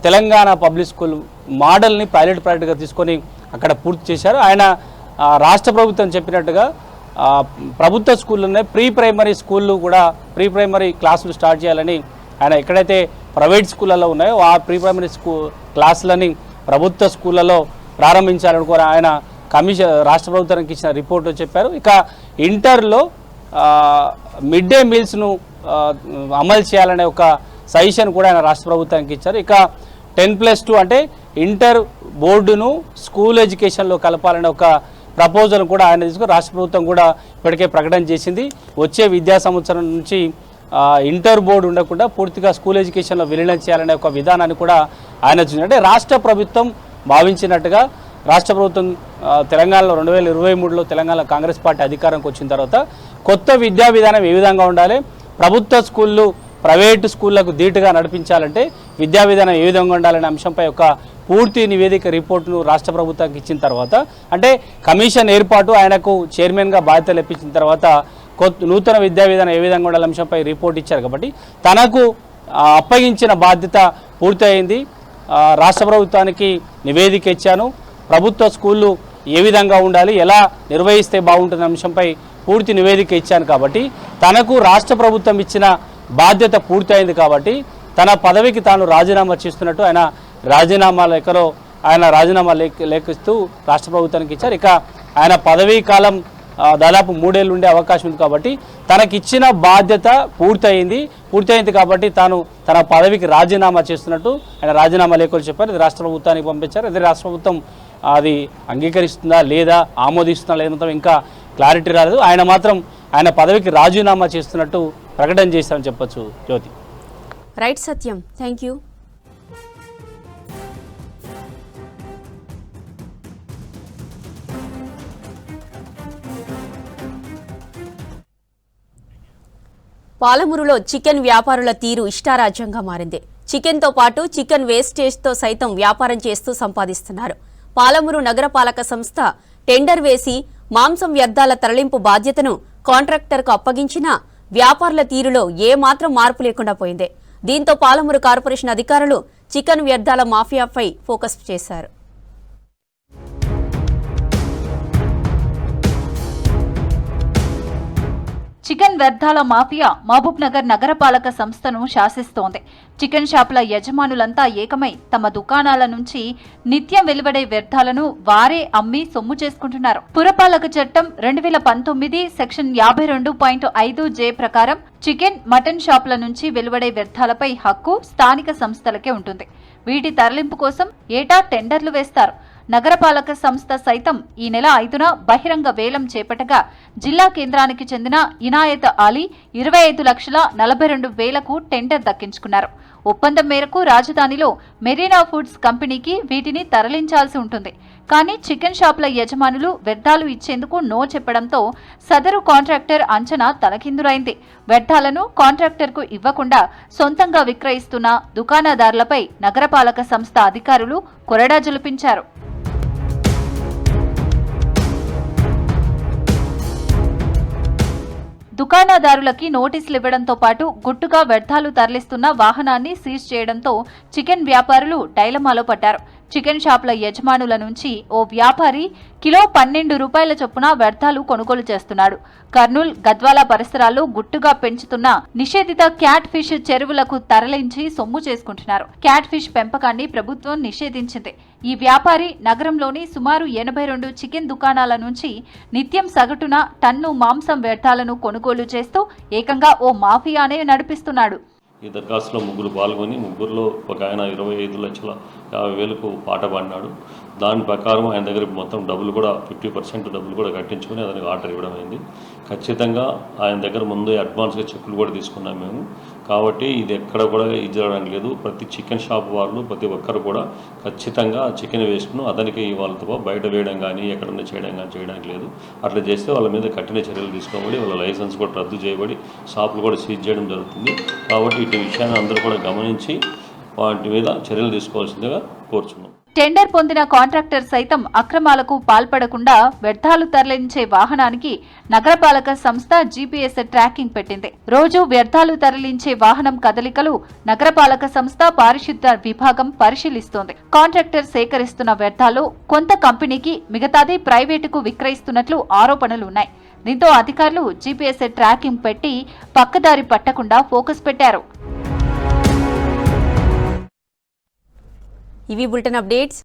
తెలంగాణ పబ్లిక్ స్కూల్ మోడల్ని పైలట్ ప్రాజెక్టుగా తీసుకొని అక్కడ పూర్తి చేశారు. ఆయన రాష్ట్ర ప్రభుత్వం చెప్పినట్టుగా ప్రభుత్వ స్కూళ్ళనే ప్రీ ప్రైమరీ స్కూళ్ళు కూడా ప్రీ ప్రైమరీ క్లాసులు స్టార్ట్ చేయాలని ఆయన ఎక్కడైతే ప్రైవేట్ స్కూళ్ళలో ఉన్నాయో ఆ ప్రీ ప్రైమరీ క్లాసులని ప్రభుత్వ స్కూళ్ళలో ప్రారంభించాలని కూడా ఆయన రాష్ట్ర ప్రభుత్వానికి ఇచ్చిన రిపోర్టు చెప్పారు. ఇక ఇంటర్లో మిడ్ డే మీల్స్ను అమలు చేయాలనే ఒక సజెషన్ కూడా ఆయన రాష్ట్ర ప్రభుత్వానికి ఇచ్చారు. ఇక 10+2 అంటే ఇంటర్ బోర్డును స్కూల్ ఎడ్యుకేషన్లో కలపాలనే ఒక ప్రపోజల్ కూడా ఆయన తీసుకుని రాష్ట్ర ప్రభుత్వం కూడా ఇప్పటికే ప్రకటన చేసింది. వచ్చే విద్యా సంవత్సరం నుంచి ఇంటర్ బోర్డు ఉండకుండా పూర్తిగా స్కూల్ ఎడ్యుకేషన్లో విలీనం చేయాలనే ఒక విధానాన్ని కూడా ఆయన చూసింది. అంటే రాష్ట్ర ప్రభుత్వం భావించినట్టుగా రాష్ట్ర ప్రభుత్వం తెలంగాణలో 2023లో తెలంగాణ కాంగ్రెస్ పార్టీ అధికారంకి వచ్చిన తర్వాత కొత్త విద్యా విధానం ఏ విధంగా ఉండాలి, ప్రభుత్వ స్కూళ్ళు ప్రైవేటు స్కూళ్లకు ధీటుగా నడిపించాలంటే విద్యా విధానం ఏ విధంగా ఉండాలనే అంశంపై ఒక పూర్తి నివేదిక రిపోర్టును రాష్ట్ర ప్రభుత్వానికి ఇచ్చిన తర్వాత అంటే కమిషన్ ఏర్పాటు ఆయనకు చైర్మన్గా బాధ్యతలు ఇప్పించిన తర్వాత నూతన విద్యా విధానం ఏ విధంగా ఉండాలనే అంశంపై రిపోర్ట్ ఇచ్చారు. కాబట్టి తనకు అప్పగించిన బాధ్యత పూర్తయింది. రాష్ట్ర ప్రభుత్వానికి నివేదిక ఇచ్చాను, ప్రభుత్వ స్కూళ్ళు ఏ విధంగా ఉండాలి, ఎలా నిర్వహిస్తే బాగుంటున్న అంశంపై పూర్తి నివేదిక ఇచ్చాను. కాబట్టి తనకు రాష్ట్ర ప్రభుత్వం ఇచ్చిన బాధ్యత పూర్తయింది. కాబట్టి తన పదవికి తాను రాజీనామా చేస్తున్నట్టు ఆయన రాజీనామా లేఖిస్తూ రాష్ట్ర ప్రభుత్వానికి ఇచ్చారు. ఇక ఆయన పదవీ కాలం దాదాపు 3 ఏళ్ళు ఉండే అవకాశం ఉంది. కాబట్టి తనకిచ్చిన బాధ్యత పూర్తయింది కాబట్టి తాను తన పదవికి రాజీనామా చేస్తున్నట్టు ఆయన రాజీనామా లేఖలు చెప్పారు. ఇది రాష్ట్ర ప్రభుత్వానికి పంపించారు. ఇది రాష్ట్ర ప్రభుత్వం అది అంగీకరిస్తుందా లేదా ఆమోదిస్తుందా లేదా ఇంకా క్లారిటీ రాలేదు. ఆయన మాత్రం ఆయన పదవికి రాజీనామా చేస్తున్నట్టు ప్రకటన చేశారని చెప్పొచ్చు. Jyoti. Right Satyam, thank you. పాలమూరులో చికెన్ వ్యాపారుల తీరు ఇష్టారాజ్యంగా మారింది. చికెన్తో పాటు చికెన్ వేస్టేజ్తో సైతం వ్యాపారం చేస్తూ సంపాదిస్తున్నారు. పాలమూరు నగరపాలక సంస్థ టెండర్ వేసి మాంసం వ్యర్థాల తరలింపు బాధ్యతను కాంట్రాక్టర్కు అప్పగించినా వ్యాపారుల తీరులో ఏమాత్రం మార్పు లేకుండా పోయింది. దీంతో పాలమూరు కార్పొరేషన్ అధికారులు చికెన్ వ్యర్థాల మాఫియాపై ఫోకస్ చేశారు. చికెన్ వ్యర్థాల మాఫియా మహబూబ్ నగర్ నగరపాలక సంస్థను శాసిస్తోంది. చికెన్ షాపుల యజమానులంతా ఏకమై తమ దుకాణాల నుంచి నిత్యం వెలువడే వ్యర్థాలను వారే అమ్మి సొమ్ము చేసుకుంటున్నారు. పురపాలక చట్టం 2019 సెక్షన్ 52.5J ప్రకారం చికెన్, మటన్ షాపుల నుంచి వెలువడే వ్యర్థాలపై హక్కు స్థానిక సంస్థలకే ఉంటుంది. వీటి తరలింపు కోసం ఏటా టెండర్లు వేస్తారు. నగరపాలక సంస్థ సైతం ఈ నెల 5న బహిరంగ వేలం చేపట్టగా జిల్లా కేంద్రానికి చెందిన ఇనాయత్ అలీ 25,42,000కు టెండర్ దక్కించుకున్నారు. ఒప్పందం మేరకు రాజధానిలో మెరీనా ఫుడ్స్ కంపెనీకి వీటిని తరలించాల్సి ఉంటుంది. కానీ చికెన్ షాపుల యజమానులు వ్యర్థాలు ఇచ్చేందుకు నో చెప్పడంతో సదరు కాంట్రాక్టర్ అంచనా తలకిందులైంది. వ్యర్థాలను కాంట్రాక్టర్కు ఇవ్వకుండా సొంతంగా విక్రయిస్తున్న దుకాణదారులపై నగరపాలక సంస్థ అధికారులు కొరడా జులిపించారు. దుకాణదారులకి నోటీసులు ఇవ్వడంతో పాటు గుట్టుగా వ్యర్థాలు తరలిస్తున్న వాహనాన్ని సీజ్ చేయడంతో చికెన్ వ్యాపారులు డైలమాలో పడ్డారు. చికెన్ షాపుల యజమానుల నుంచి ఓ వ్యాపారి కిలో 12 రూపాయల చొప్పున వ్యర్థాలు కొనుగోలు చేస్తున్నాడు. కర్నూల్, గద్వాల పరిసరాల్లో గుట్టుగా పెంచుతున్న నిషేధిత క్యాట్ ఫిష్ చెరువులకు తరలించి సొమ్ము చేసుకుంటున్నారు. క్యాట్ ఫిష్ పెంపకాన్ని ప్రభుత్వం నిషేధించింది. ఈ వ్యాపారి నగరంలోని సుమారు 82 చికెన్ దుకాణాల నుంచి నిత్యం సగటున టన్ను మాంసం వ్యర్థాలను కొనుగోలు చేస్తూ ఏకంగా ఓ మాఫియానే నడిపిస్తున్నాడు. ఈ దరఖాస్తులో ముగ్గురు పాల్గొని ముగ్గురులో ఒక ఆయన 25,50,000కు పాట పాడినాడు. దాని ప్రకారం ఆయన దగ్గర మొత్తం డబ్బులు కూడా 50% డబ్బులు కూడా కట్టించుకొని అతనికి ఆర్డర్ ఇవ్వడం అయింది. ఖచ్చితంగా ఆయన దగ్గర ముందే అడ్వాన్స్గా చెక్కులు కూడా తీసుకున్నాం మేము. కాబట్టి ఇది ఎక్కడ కూడా ఇది జరగడానికి లేదు. ప్రతి చికెన్ షాప్ వాళ్ళు ప్రతి ఒక్కరు కూడా ఖచ్చితంగా చికెన్ వేస్ట్ను అతనికి వాళ్ళతో బయట వేయడం కానీ ఎక్కడన్నా చేయడం కానీ చేయడానికి లేదు. అట్లా చేస్తే వాళ్ళ మీద కఠిన చర్యలు తీసుకోబడి వాళ్ళ లైసెన్స్ కూడా రద్దు చేయబడి షాపులు కూడా సీజ్ చేయడం జరుగుతుంది. కాబట్టి ఇటు విషయాన్ని అందరూ కూడా గమనించి వాటి మీద చర్యలు తీసుకోవాల్సిందిగా కోరుచున్నాం. టెండర్ పొందిన కాంట్రాక్టర్ సైతం అక్రమాలకు పాల్పడకుండా వ్యర్థాలు తరలించే వాహనానికి నగరపాలక సంస్థ జీపీఎస్ ట్రాకింగ్ పెట్టింది. రోజు వ్యర్థాలు తరలించే వాహనం కదలికలు నగరపాలక సంస్థ పారిశుద్ధ్య విభాగం పరిశీలిస్తోంది. కాంట్రాక్టర్ సేకరిస్తున్న వ్యర్థాలు కొంత కంపెనీకి, మిగతాది ప్రైవేటుకు విక్రయిస్తున్నట్లు ఆరోపణలున్నాయి. దీంతో అధికారులు జీపీఎస్ ట్రాకింగ్ పెట్టి పక్కదారి పట్టకుండా ఫోకస్ పెట్టారు. ఇవి బులెటిన్ అప్డేట్స్.